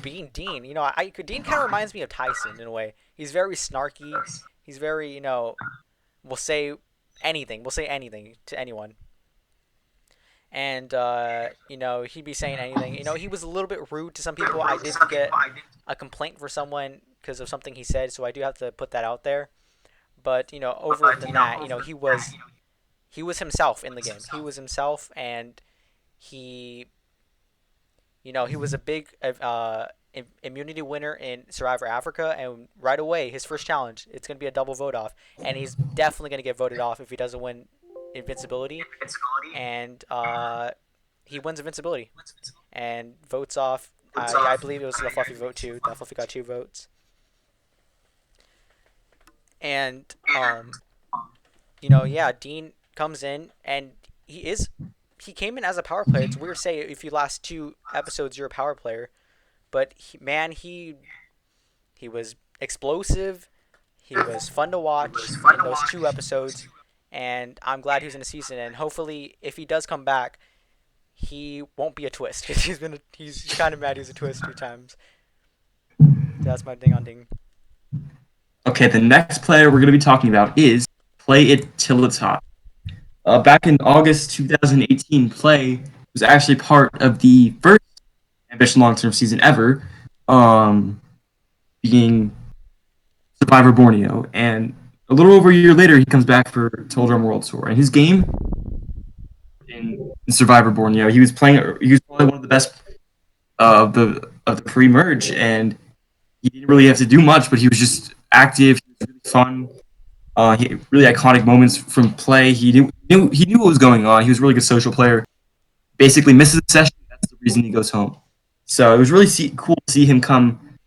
being Dean. Dean kind of reminds me of Tyson in a way. He's very snarky. He's very will say anything. Will say anything to anyone. and he'd be saying anything. He was a little bit rude to some people. I did get a complaint for someone because of something he said, so I do have to put that out there. But over than that, he was himself in the game. He was himself, and he he was a big immunity winner in Survivor Africa, and right away his first challenge, it's going to be a double vote off, and he's definitely going to get voted off if he doesn't win invincibility, and he wins invincibility and votes off. I believe it was the Fluffy vote too. That Fluffy got 2 votes, and yeah, Dean comes in and he came in as a power player. It's weird to say if you last 2 episodes you're a power player, but man, he was explosive. He was fun to watch in those 2 episodes, and I'm glad he's in the season. And hopefully, if he does come back, he won't be a twist because he's kind of mad he's a twist 2 times. So that's my thing on Ding.
Okay, the next player we're going to be talking about is Play It Till It's Hot. Back in August 2018, Play was actually part of the first Ambition Long Term season ever, being Survivor Borneo. And a little over a year later, he comes back for Total Drum World Tour. And his game in Survivor Borneo, he was playing. He was probably one of the best of the pre-merge, and he didn't really have to do much, but he was just active. He was really fun. He had really iconic moments from play. He knew what was going on. He was a really good social player. Basically, misses a session. That's the reason he goes home. So it was really cool to see him come.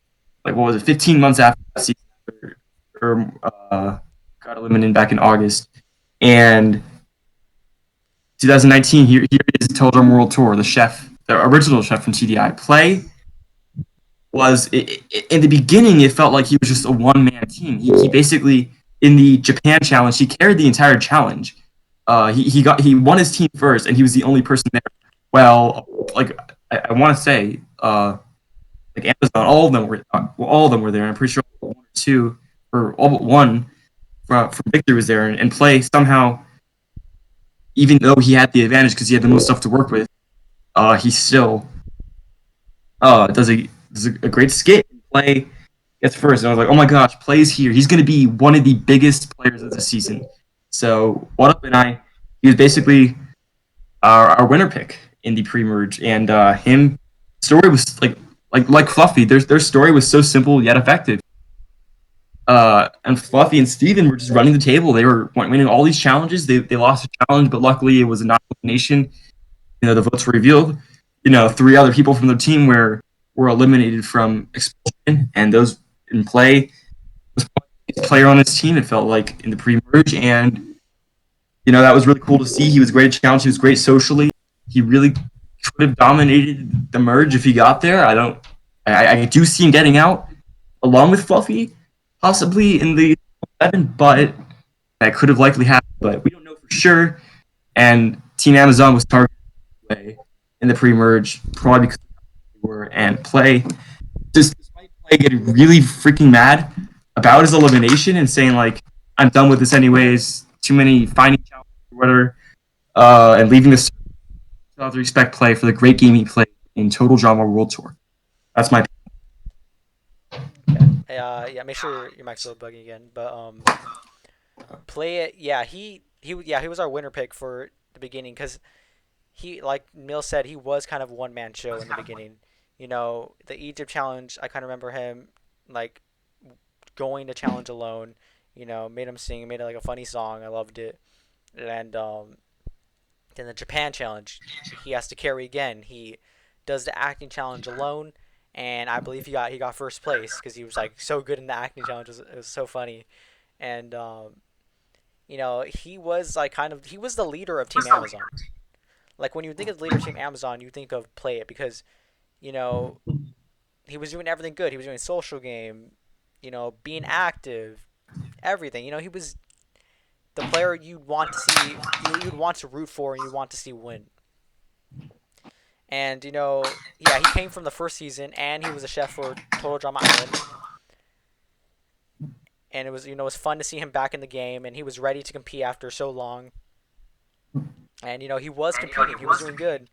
Like what was it, 15 months after that season, got eliminated back in August, and 2019. Here is Total Drum World Tour. The original chef from TDI. Play was in the beginning. It felt like he was just a one man team. He basically in the Japan challenge he carried the entire challenge. He won his team first, and he was the only person there. Well, like I want to say, like Amazon, all of them were there. I'm pretty sure one or two, or all but one from Victor was there, and Play somehow, even though he had the advantage because he had the most stuff to work with, he still does a great skit. Play gets first, and I was like, oh my gosh, Play's here. He's going to be one of the biggest players of the season. So what up, and he was basically our winner pick in the pre-merge, and him story was like Fluffy. Their story was so simple yet effective. And Fluffy and Steven were just running the table. They were winning all these challenges. They lost a challenge, but luckily it was a non-elimination. The votes were revealed. 3 other people from the team were eliminated from expulsion, and those in Play was the player on his team. It felt like in the pre-merge, and that was really cool to see. He was great at challenge. He was great socially. He really could have dominated the merge if he got there. I do see him getting out along with Fluffy, possibly in the 11, but that could have likely happened. But we don't know for sure. And Team Amazon was targeted in the pre-merge, probably because they were and Play. Despite Play getting really freaking mad about his elimination and saying like, "I'm done with this anyways. Too many finding challenges or whatever," and leaving this. I have to respect Play for the great game he played in Total Drama World Tour. That's my.
Okay. Yeah. Make sure your mic's still bugging again. But Play it. Yeah. He was our winner pick for the beginning because he, like Mill said, he was kind of a one man show in the beginning. The Egypt challenge. I kind of remember him like going to challenge alone. Made him sing, made it like a funny song. I loved it. And then the Japan challenge, he has to carry again. He does the acting challenge alone, and I believe he got first place because he was like so good in the acting challenge. It was so funny, and he was like he was the leader of Team Amazon. Like when you think of the leader of Team Amazon, you think of Play It because you know he was doing everything good. He was doing social game, being active, everything. He was the player you'd want to see, you'd want to root for, and you'd want to see win. And yeah, he came from the first season, and he was a chef for Total Drama Island. And it was fun to see him back in the game, and he was ready to compete after so long. and he was competing. He was doing good.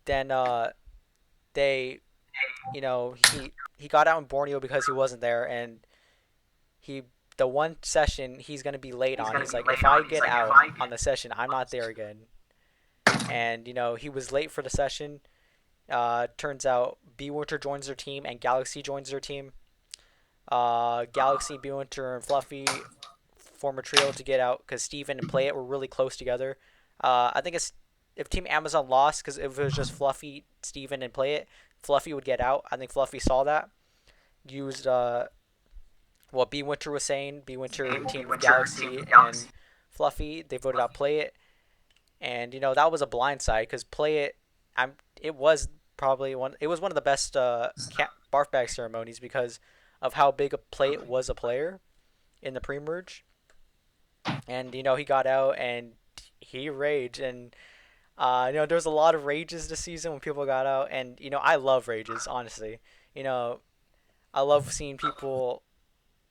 Then they he got out in Borneo because he wasn't there, and he the one session he's gonna be late on. He's like, if I get out on the session, I'm not there again. And he was late for the session. Turns out B Winter joins their team and Galaxy joins their team. Galaxy, B Winter, and Fluffy form a trio to get out because Steven and Play It were really close together. I think it's if Team Amazon lost, because if it was just Fluffy, Steven, and Play It, Fluffy would get out. I think Fluffy saw that. Used what B Winter was saying. B Winter teamed with Galaxy and Fluffy. They voted out Play It, and that was a blind side because Play It, it was probably one. It was one of the best barf bag ceremonies because of how big a Play It was a player in the pre-merge, and he got out and he raged, and there was a lot of rages this season when people got out, and I love rages, honestly. you know I love seeing people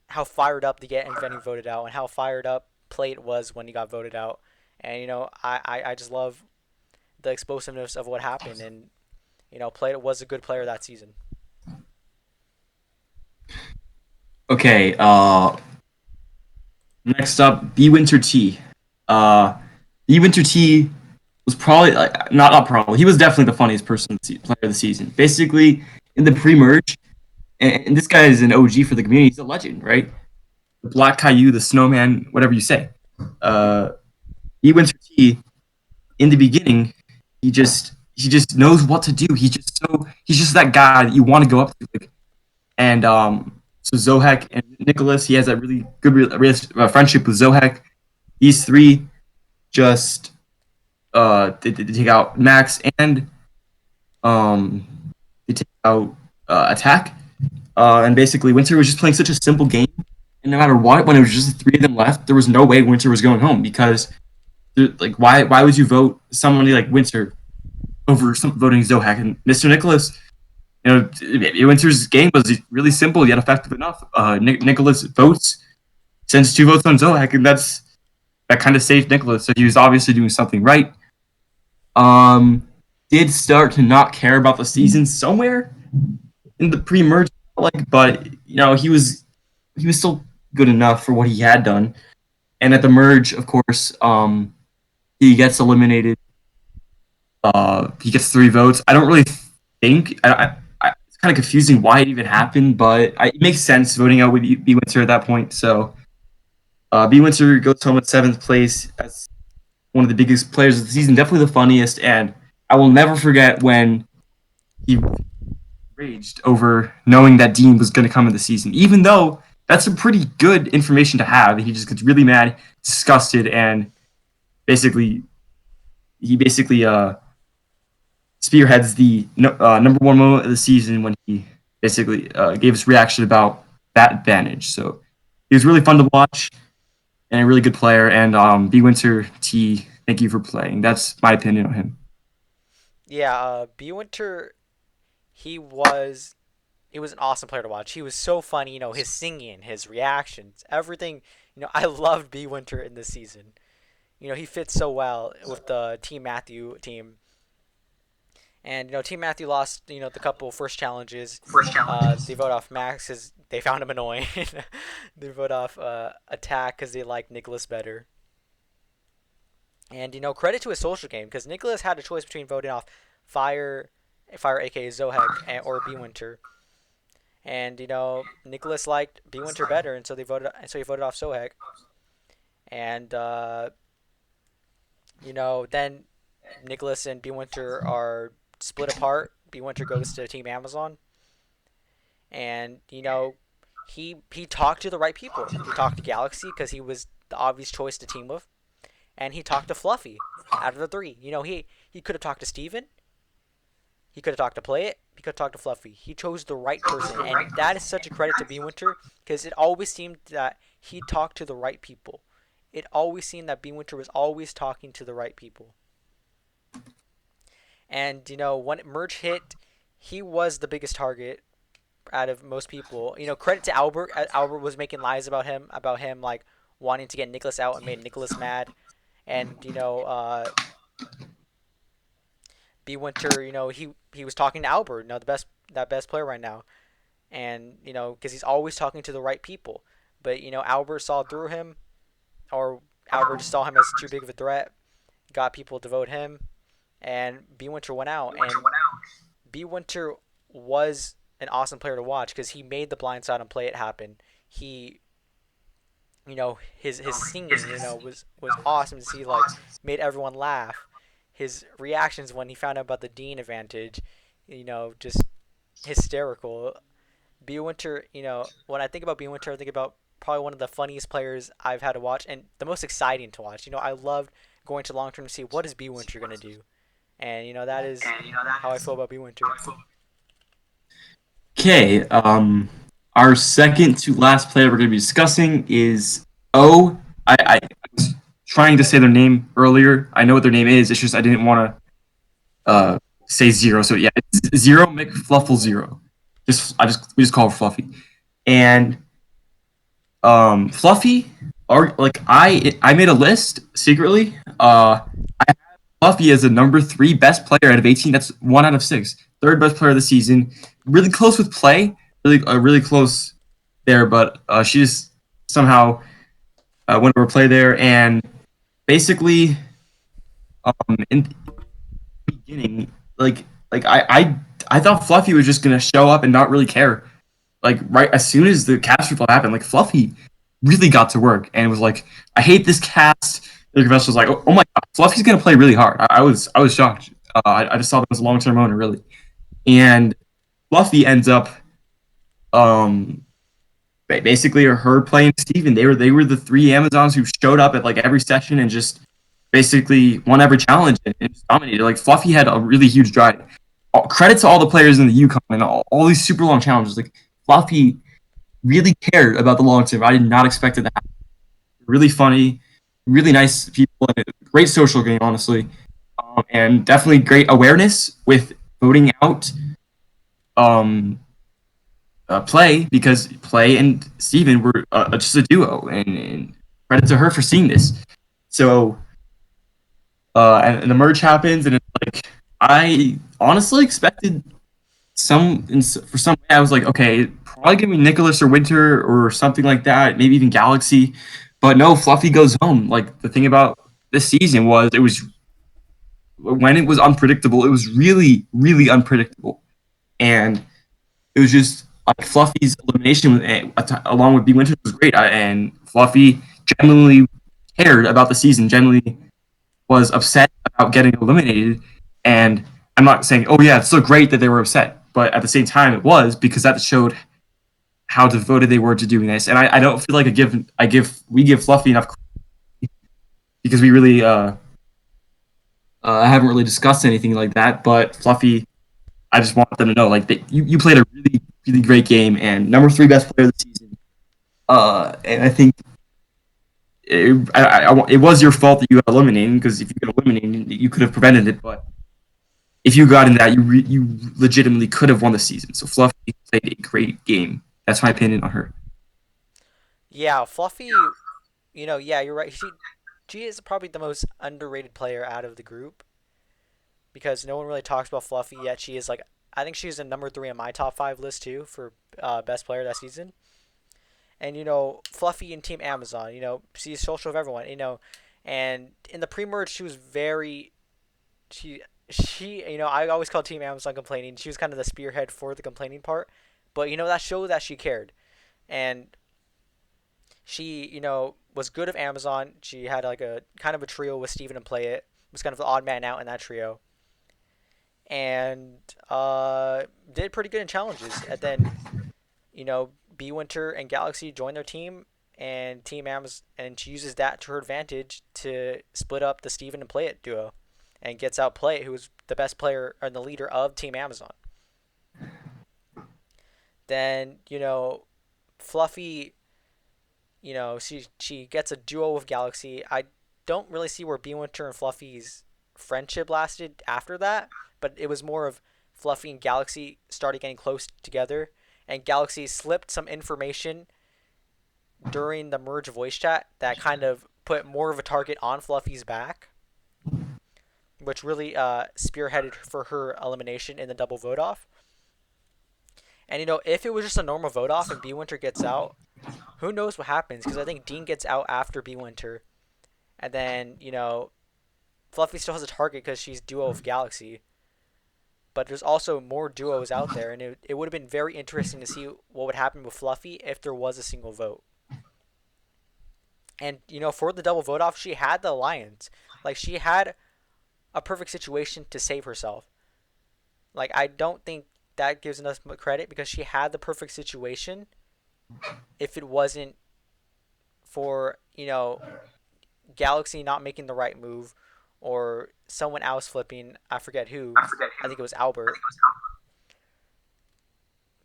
how fired up they get and Venny voted out, and how fired up Plate was when he got voted out, and I just love the explosiveness of what happened, and Plate was a good player that season.
Okay. Next up, B Winter T. Uh, B Winter T was probably like not probably he was definitely the funniest player of the season. Basically, in the pre-merge, and this guy is an OG for the community. He's a legend, right? The Black Caillou, the Snowman, whatever you say. Uh, B Winter T in the beginning, he just knows what to do. He's just that guy that you want to go up to. Like, and so Zohek and Nicholas, he has that really good friendship with Zohek. These three just they take out Max and um they take out Attack. And basically Winter was just playing such a simple game. And no matter what, when it was just the three of them left, there was no way Winter was going home because like why would you vote somebody like Winter over voting Zohak and Mr. Nicholas? Winter's game was really simple yet effective enough. Nicholas votes, sends two votes on Zohak, and that kind of saved Nicholas. So he was obviously doing something right. Um, did start to not care about the season somewhere in the pre-merge, but he was still good enough for what he had done. And at the merge, of course, he gets eliminated. He gets three votes. I don't really think it's kind of confusing why it even happened, but it makes sense voting out with B Winter at that point. So B Winter goes home in seventh place as one of the biggest players of the season, definitely the funniest, and I will never forget when he raged over knowing that Dean was going to come in the season, even though that's some pretty good information to have. He just gets really mad, disgusted, and basically he basically spearheads the number one moment of the season when he basically gave his reaction about that advantage. So he was really fun to watch and a really good player. And B Winter T, thank you for playing. That's my opinion on him.
Yeah, B Winter, he was an awesome player to watch. He was so funny, his singing, his reactions, everything. I loved B Winter in this season. He fits so well with the Team Matthew team. And Team Matthew lost the couple first challenges. They vote off Max because they found him annoying. They vote off Attack because they like Nicholas better. And credit to his social game because Nicholas had a choice between voting off Fire aka Zohek or B Winter. And Nicholas liked B Winter better, and so he voted off Zohek. And then Nicholas and B Winter are split apart. B Winter goes to Team Amazon, and he talked to the right people. He talked to Galaxy because he was the obvious choice to team with, and he talked to Fluffy. Out of the three, he could have talked to Steven. He could have talked to Play It. He could have talked to Fluffy. He chose the right person, and that is such a credit to B Winter because it always seemed that he talked to the right people. It always seemed that B Winter was always talking to the right people. And when merge hit, he was the biggest target out of most people. Credit to Albert. Albert was making lies about him like wanting to get Nicholas out and made Nicholas mad. And B Winter, he was talking to Albert, the best player right now, and because he's always talking to the right people. But Albert saw through him, or Albert just saw him as too big of a threat, got people to vote him, and B Winter went out. And B Winter was an awesome player to watch because he made the blind side and play it happen. He, his singing, was awesome to see. Like, made everyone laugh. His reactions when he found out about the Dean advantage, just hysterical. B Winter, when I think about B Winter, I think about probably one of the funniest players I've had to watch and the most exciting to watch. I loved going to long term to see what is B Winter gonna do, and that is how I feel about B Winter.
Okay, our second to last player we're going to be discussing is O. I was trying to say their name earlier. I know what their name is. It's just I didn't want to say zero. So yeah, it's Zero McFluffle Zero. We just call her Fluffy. And Fluffy, or like I made a list secretly. I have Fluffy as the number three best player out of 18. That's 1 out of 6. Third best player of the season. Really close with play. Really close there, but she just somehow went over play there. And basically, in the beginning, I thought Fluffy was just gonna show up and not really care. Like right as soon as the cast reveal happened, like Fluffy really got to work and was like, "I hate this cast." The professor was like, "Oh my god, Fluffy's gonna play really hard." I was shocked. I just saw them as a long term owner really, and Fluffy ends up um basically her playing Steven. They were the three Amazons who showed up at like every session and just basically won every challenge and just dominated. Like Fluffy had a really huge drive. Credit to all the players in the Yukon and all these super long challenges. Like Fluffy really cared about the long term. I did not expect it to happen. Really funny, really nice people, and a great social game, honestly, and definitely great awareness with voting out um, Play because Play and Steven were just a duo, and credit to her for seeing this. So, and the merge happens, and it's like I honestly expected for some way I was like, okay, probably gonna be Nicholas or Winter or something like that, maybe even Galaxy. But no, Fluffy goes home. Like the thing about this season was it was when it was unpredictable, it was really, really unpredictable. And it was just like Fluffy's elimination along with B Winter was great. And Fluffy genuinely cared about the season, genuinely was upset about getting eliminated. And I'm not saying, oh yeah, it's so great that they were upset, but at the same time, it was because that showed how devoted they were to doing this. And I don't feel like we give Fluffy enough because we really haven't really discussed anything like that. But Fluffy, I just want them to know like that you played a really really great game and number three best player of the season. And I think it was your fault that you got eliminated because if you got eliminated, you could have prevented it. But if you got in that, you legitimately could have won the season. So Fluffy played a great game. That's my opinion on her.
Yeah, Fluffy. Yeah, you're right. She is probably the most underrated player out of the group because no one really talks about Fluffy yet. She is like, I think she's a number three on my top five list too for best player that season. And Fluffy and Team Amazon, she's social of everyone, and in the pre-merge she was very she I always call Team Amazon complaining. She was kind of the spearhead for the complaining part, but that showed that she cared, and she was good of Amazon. She had like a kind of a trio with Steven and Play It. Was kind of the odd man out in that trio, and did pretty good in challenges. And then B Winter and Galaxy join their team, and Team Amazon, and she uses that to her advantage to split up the Steven and Play It duo, and gets out Play It, who was the best player and the leader of Team Amazon. Then Fluffy, she gets a duo with Galaxy. I don't really see where B Winter and Fluffy's friendship lasted after that, but it was more of Fluffy and Galaxy started getting close together, and Galaxy slipped some information during the merge voice chat that kind of put more of a target on Fluffy's back, which really spearheaded for her elimination in the double vote off. And if it was just a normal vote off and B Winter gets out, who knows what happens? Because I think Dean gets out after B Winter, and then Fluffy still has a target because she's duo of Galaxy. But there's also more duos out there, and it would have been very interesting to see what would happen with Fluffy if there was a single vote. And for the double vote off, she had the alliance. Like, she had a perfect situation to save herself. Like, I don't think that gives enough credit because she had the perfect situation. If it wasn't for Galaxy not making the right move, or someone else flipping, I forget who. I think it was Albert.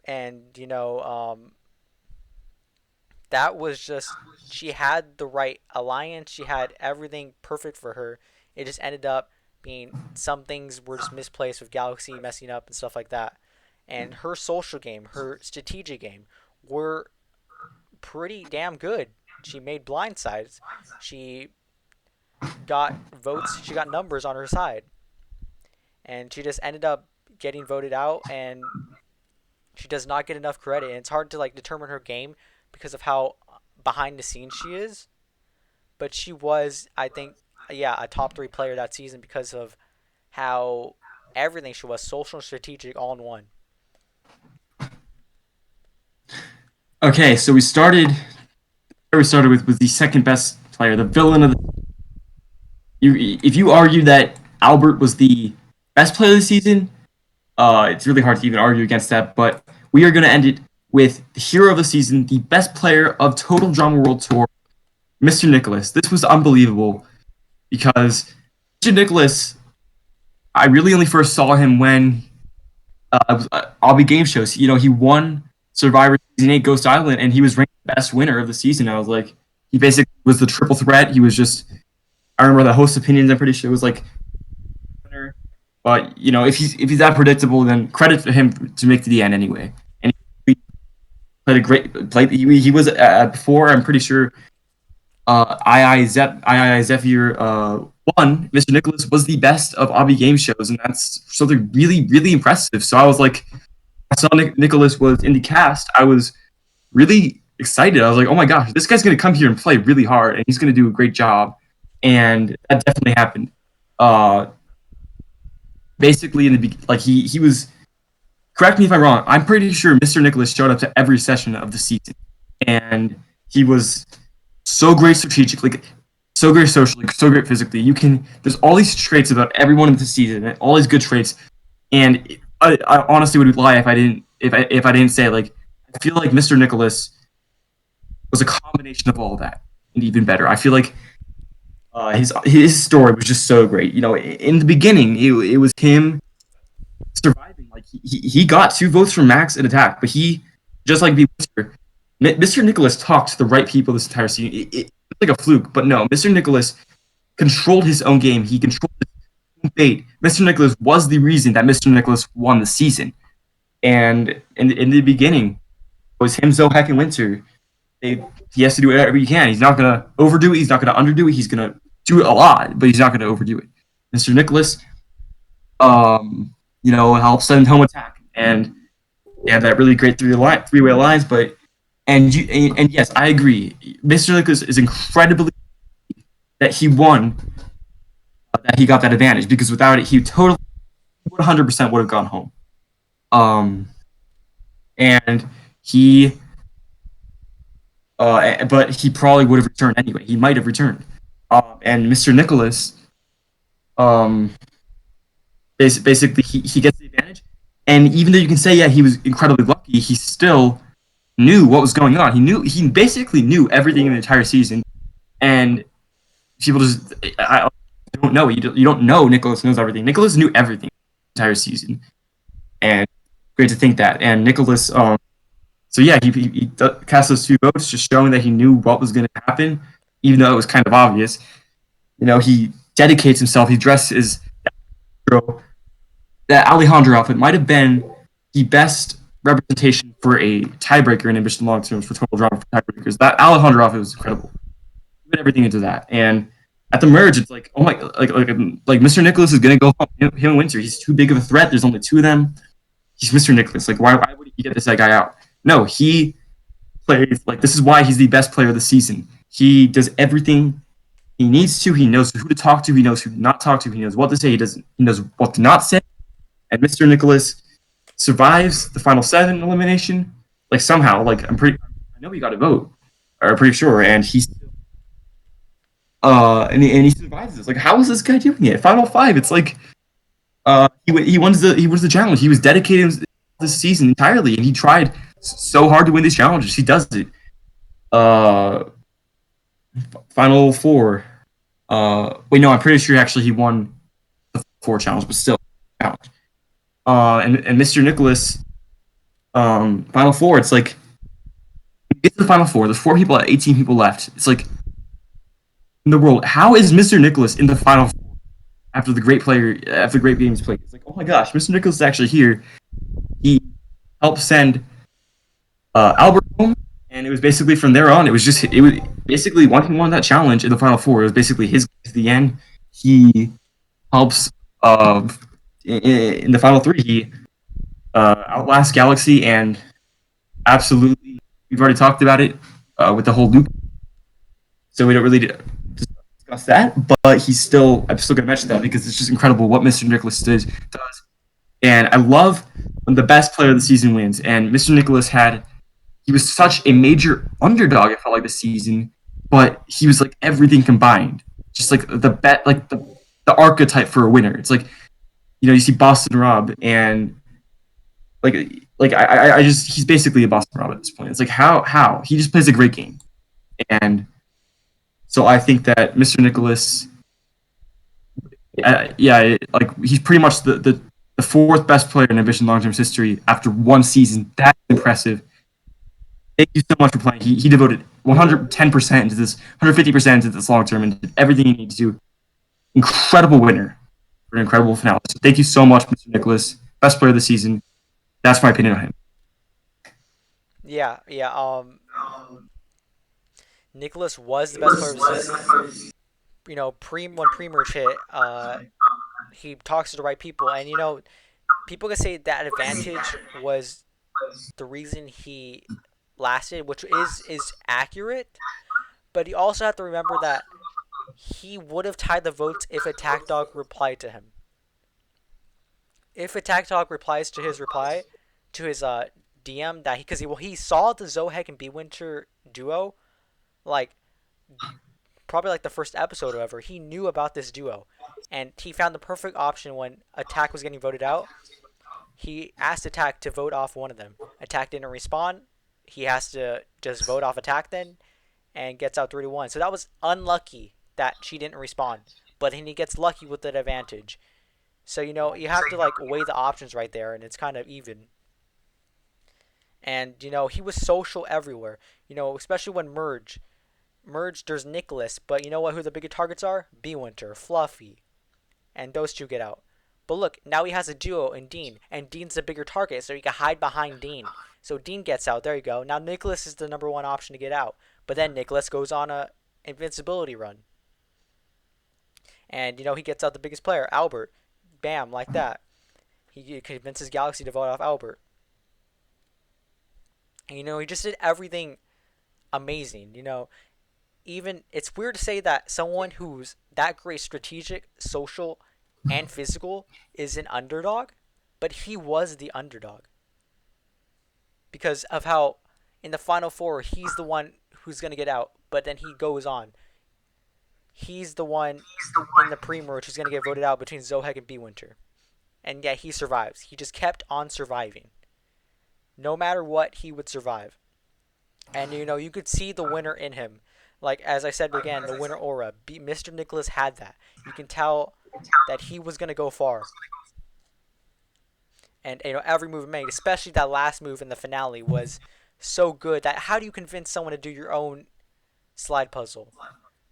And that was just, she had the right alliance. She had everything perfect for her. It just ended up being some things were just misplaced with Galaxy messing up and stuff like that. And her social game, her strategic game, were pretty damn good. She made blindsides. She got votes. She got numbers on her side, and she just ended up getting voted out. And she does not get enough credit. And it's hard to determine her game because of how behind the scenes she is. But she was, I think, yeah, a top 3 player that season because of how everything she was, social and strategic, all in one.
Okay, so we started. Where we started with was the second best player, the villain of the. If you argue that Albert was the best player of the season, it's really hard to even argue against that. But we are going to end it with the hero of the season, the best player of Total Drama World Tour, Mr. Nicholas. This was unbelievable because Mr. Nicholas, I really only first saw him when it was Obby Game Shows. He won Survivor Season 8 Ghost Island, and he was ranked the best winner of the season. I was like, he basically was the triple threat. He was just, I remember the host opinions, I'm pretty sure it was like, but if he's that predictable, then credit to him to make to the end anyway. And he played a great play. He was before, I'm pretty sure, II Zephyr won. Mr. Nicholas was the best of Obby Game Shows, and that's something really, really impressive. So I was like, I saw Nicholas was in the cast. I was really excited. I was like, oh my gosh, this guy's going to come here and play really hard, and he's going to do a great job. And that definitely happened. Basically, in the he was. Correct me if I'm wrong. I'm pretty sure Mr. Nicholas showed up to every session of the season, and he was so great strategically, so great socially, so great physically. There's all these traits about everyone in the season, and all these good traits. And I honestly would lie if I didn't say, like, I feel like Mr. Nicholas was a combination of all of that and even better. I feel like his story was just so great. In the beginning, it was him surviving. Like, he got 2 votes from Max in attack, but he, just like Mr. Nicholas talked to the right people this entire season. It's like a fluke, but no, Mr. Nicholas controlled his own game. He controlled his own fate. Mr. Nicholas was the reason that Mr. Nicholas won the season. And in the beginning, it was him, Zohack, and Winter. He has to do whatever he can. He's not going to overdo it. He's not going to underdo it. He's going to do it a lot, but he's not going to overdo it. Mr. Nicholas, helps send home attack. And they have that really great three-way alliance, but and yes, I agree. Mr. Nicholas is incredibly that he won, that he got that advantage, because without it, he totally 100% would have gone home. And he, but he probably would have returned anyway. He might have returned. And Mr. Nicholas, basically, he gets the advantage. And even though you can say, yeah, he was incredibly lucky, he still knew what was going on. He basically knew everything in the entire season. And people just, I don't know. You don't know Nicholas knows everything. Nicholas knew everything the entire season. And great to think that. And Nicholas, so yeah, he cast those 2 votes, just showing that he knew what was going to happen, even though it was kind of obvious. He dedicates himself. He dressed as that Alejandro outfit might have been the best representation for a tiebreaker in ambition long terms for Total Drama for tiebreakers. That Alejandro outfit was incredible. put everything into that. And at the merge, it's like, oh my, like Mr. Nicholas is gonna go home. Him and Winter, he's too big of a threat. There's only two of them. He's Mr. Nicholas. Like, why would you get this guy out? No, he plays like this is why he's the best player of the season. He does everything he needs to. He knows who to talk to. He knows who to not talk to. He knows what to say. He doesn't. He knows what to not say. And Mr. Nicholas survives the final seven elimination. Like somehow, like I know he got a vote, or pretty sure, and he's and he survives this. Like, how is this guy doing it? Final five. It's like he wins the challenge. He was dedicated this season entirely, and he tried so hard to win these challenges. He does it. Uh, Final four. Wait, no, I'm pretty sure actually he won the four challenge, but still challenge. And Mr. Nicholas, final four. It's like get to the final four. There's four people at 18 people left. It's like in the world, how is Mr. Nicholas in the final four after the great games played? It's like, oh my gosh, Mr. Nicholas is actually here. He helped send Albert home, and it was basically from there on. It was basically once he won that challenge in the final four. It was basically his to the end. He helps in the final three. He outlasts Galaxy, and absolutely, we've already talked about it with the whole loop, so we don't really discuss that. But I'm still gonna mention that because it's just incredible what Mr. Nicholas does. And I love when the best player of the season wins. And Mr. Nicholas he was such a major underdog. I felt like this season, but he was like everything combined, just like the archetype for a winner. It's like you see Boston Rob and I just he's basically a Boston Rob at this point. It's like how he just plays a great game, and so I think that Mr. Nicholas, like he's pretty much the fourth best player in Ambition Longterms history after one season. That's impressive. Thank you so much for playing. He devoted 110% into this, 150% into this long term, and did everything he needed to do. Incredible winner for an incredible finale. So thank you so much, Mr. Nicholas. Best player of the season. That's my opinion on him.
Yeah, yeah. Nicholas was the best player of the season. When pre-merge hit, he talks to the right people, and people can say that advantage was the reason he lasted, which is accurate. But you also have to remember that he would have tied the votes if Attack Dog replied to him. If Attack Dog replies to his DM that he saw the Zohek and B Winter duo, like probably like the first episode or whatever. He knew about this duo, and he found the perfect option when Attack was getting voted out. He asked Attack to vote off one of them. Attack didn't respond. He has to just vote off Attack then, and gets out 3-1. So that was unlucky that she didn't respond, but then he gets lucky with that advantage. So you have to like weigh the options right there, and it's kind of even. And he was social everywhere. Especially when merge. There's Nicholas, but you know what? Who the bigger targets are? B Winter, Fluffy, and those two get out. But look, now he has a duo in Dean, and Dean's the bigger target, so he can hide behind Dean. So Dean gets out. There you go. Now Nicholas is the number one option to get out. But then Nicholas goes on a invincibility run, and he gets out the biggest player, Albert. Bam, like that. He convinces Galaxy to vote off Albert. And he just did everything amazing. Even it's weird to say that someone who's that great strategic, social, and physical is an underdog, but he was the underdog because of how in the final four he's the one who's gonna get out, but then he goes on. He's the one in the pre-merge who's gonna get voted out between Zohek and B Winter, and yet he survives. He just kept on surviving. No matter what, he would survive. And you could see the winner in him. Like as I said again, the winner aura. Mr. Nicholas had that. You can tell that he was gonna go far. And every move made, especially that last move in the finale, was so good. That how do you convince someone to do your own slide puzzle?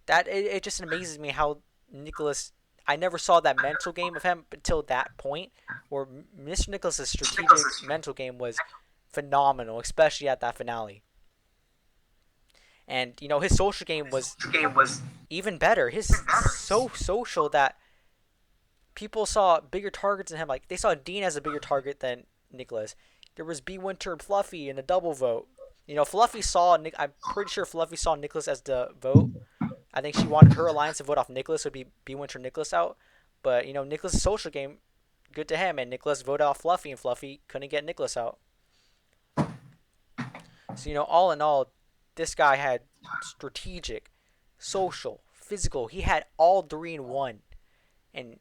That it just amazes me how Nicholas. I never saw that mental game of him until that point, where Mr. Nicholas's strategic mental game was phenomenal, especially at that finale. And his social game was even better. His so social that people saw bigger targets than him. Like they saw Dean as a bigger target than Nicholas. There was B Winter and Fluffy in a double vote. Fluffy saw Nick. I'm pretty sure Fluffy saw Nicholas as the vote. I think she wanted her alliance to vote off Nicholas would be B Winter Nicholas out. But Nicholas' social game, good to him, and Nicholas voted off Fluffy, and Fluffy couldn't get Nicholas out. So all in all, this guy had strategic, social, physical. He had all three in one, and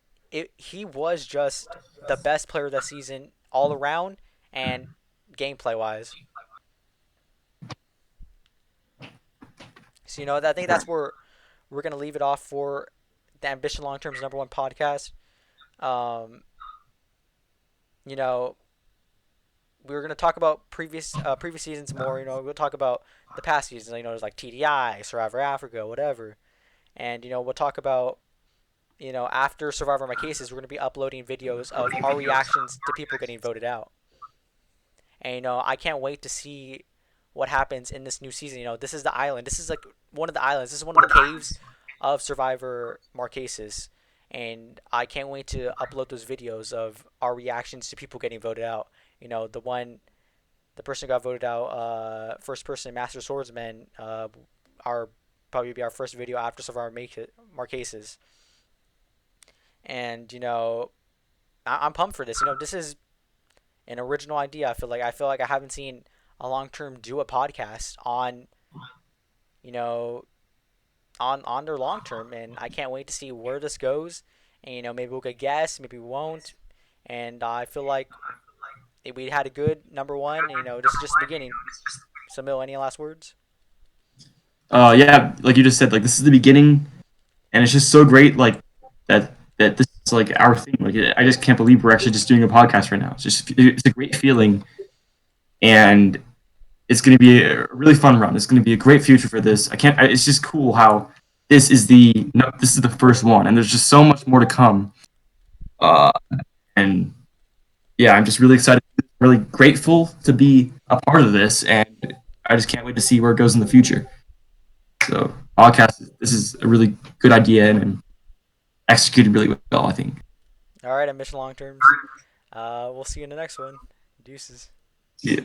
he was just the best player of the season all around and gameplay wise. So I think that's where we're gonna leave it off for the Ambition Long Term's #1 podcast. Um, you know, we were gonna talk about previous seasons more. We'll talk about the past seasons. There's like TDI, Survivor Africa, whatever, and we'll talk about after Survivor My Cases, we're gonna be uploading videos of our reactions to people getting voted out. And I can't wait to see what happens in this new season. This is the island. This is like one of the islands. This is one of the caves of Survivor Marquesas, and I can't wait to upload those videos of our reactions to people getting voted out. The person who got voted out, first person Master Swordsman, our probably be our first video after Survivor Marquesas, and I'm pumped for this. This is an original idea. I feel like I haven't seen a long term do a podcast on you know on their long term, and I can't wait to see where this goes. And maybe we'll get guests, maybe we won't. And I feel like we had a good #1. This is just the beginning. So, Mill, any last words?
Yeah, like you just said, like this is the beginning, and it's just so great, like that this is like our thing. Like I just can't believe we're actually just doing a podcast right now. It's a great feeling, and it's going to be a really fun run. It's going to be a great future for this. I can't. It's just cool how this is the no, this is the first one, and there's just so much more to come. Uh, and yeah, I'm just really excited, really grateful to be a part of this, and I just can't wait to see where it goes in the future. So podcast, this is a really good idea and executed really well, I think.
All right, Ambition Long Terms. We'll see you in the next one. Deuces.
Yeah.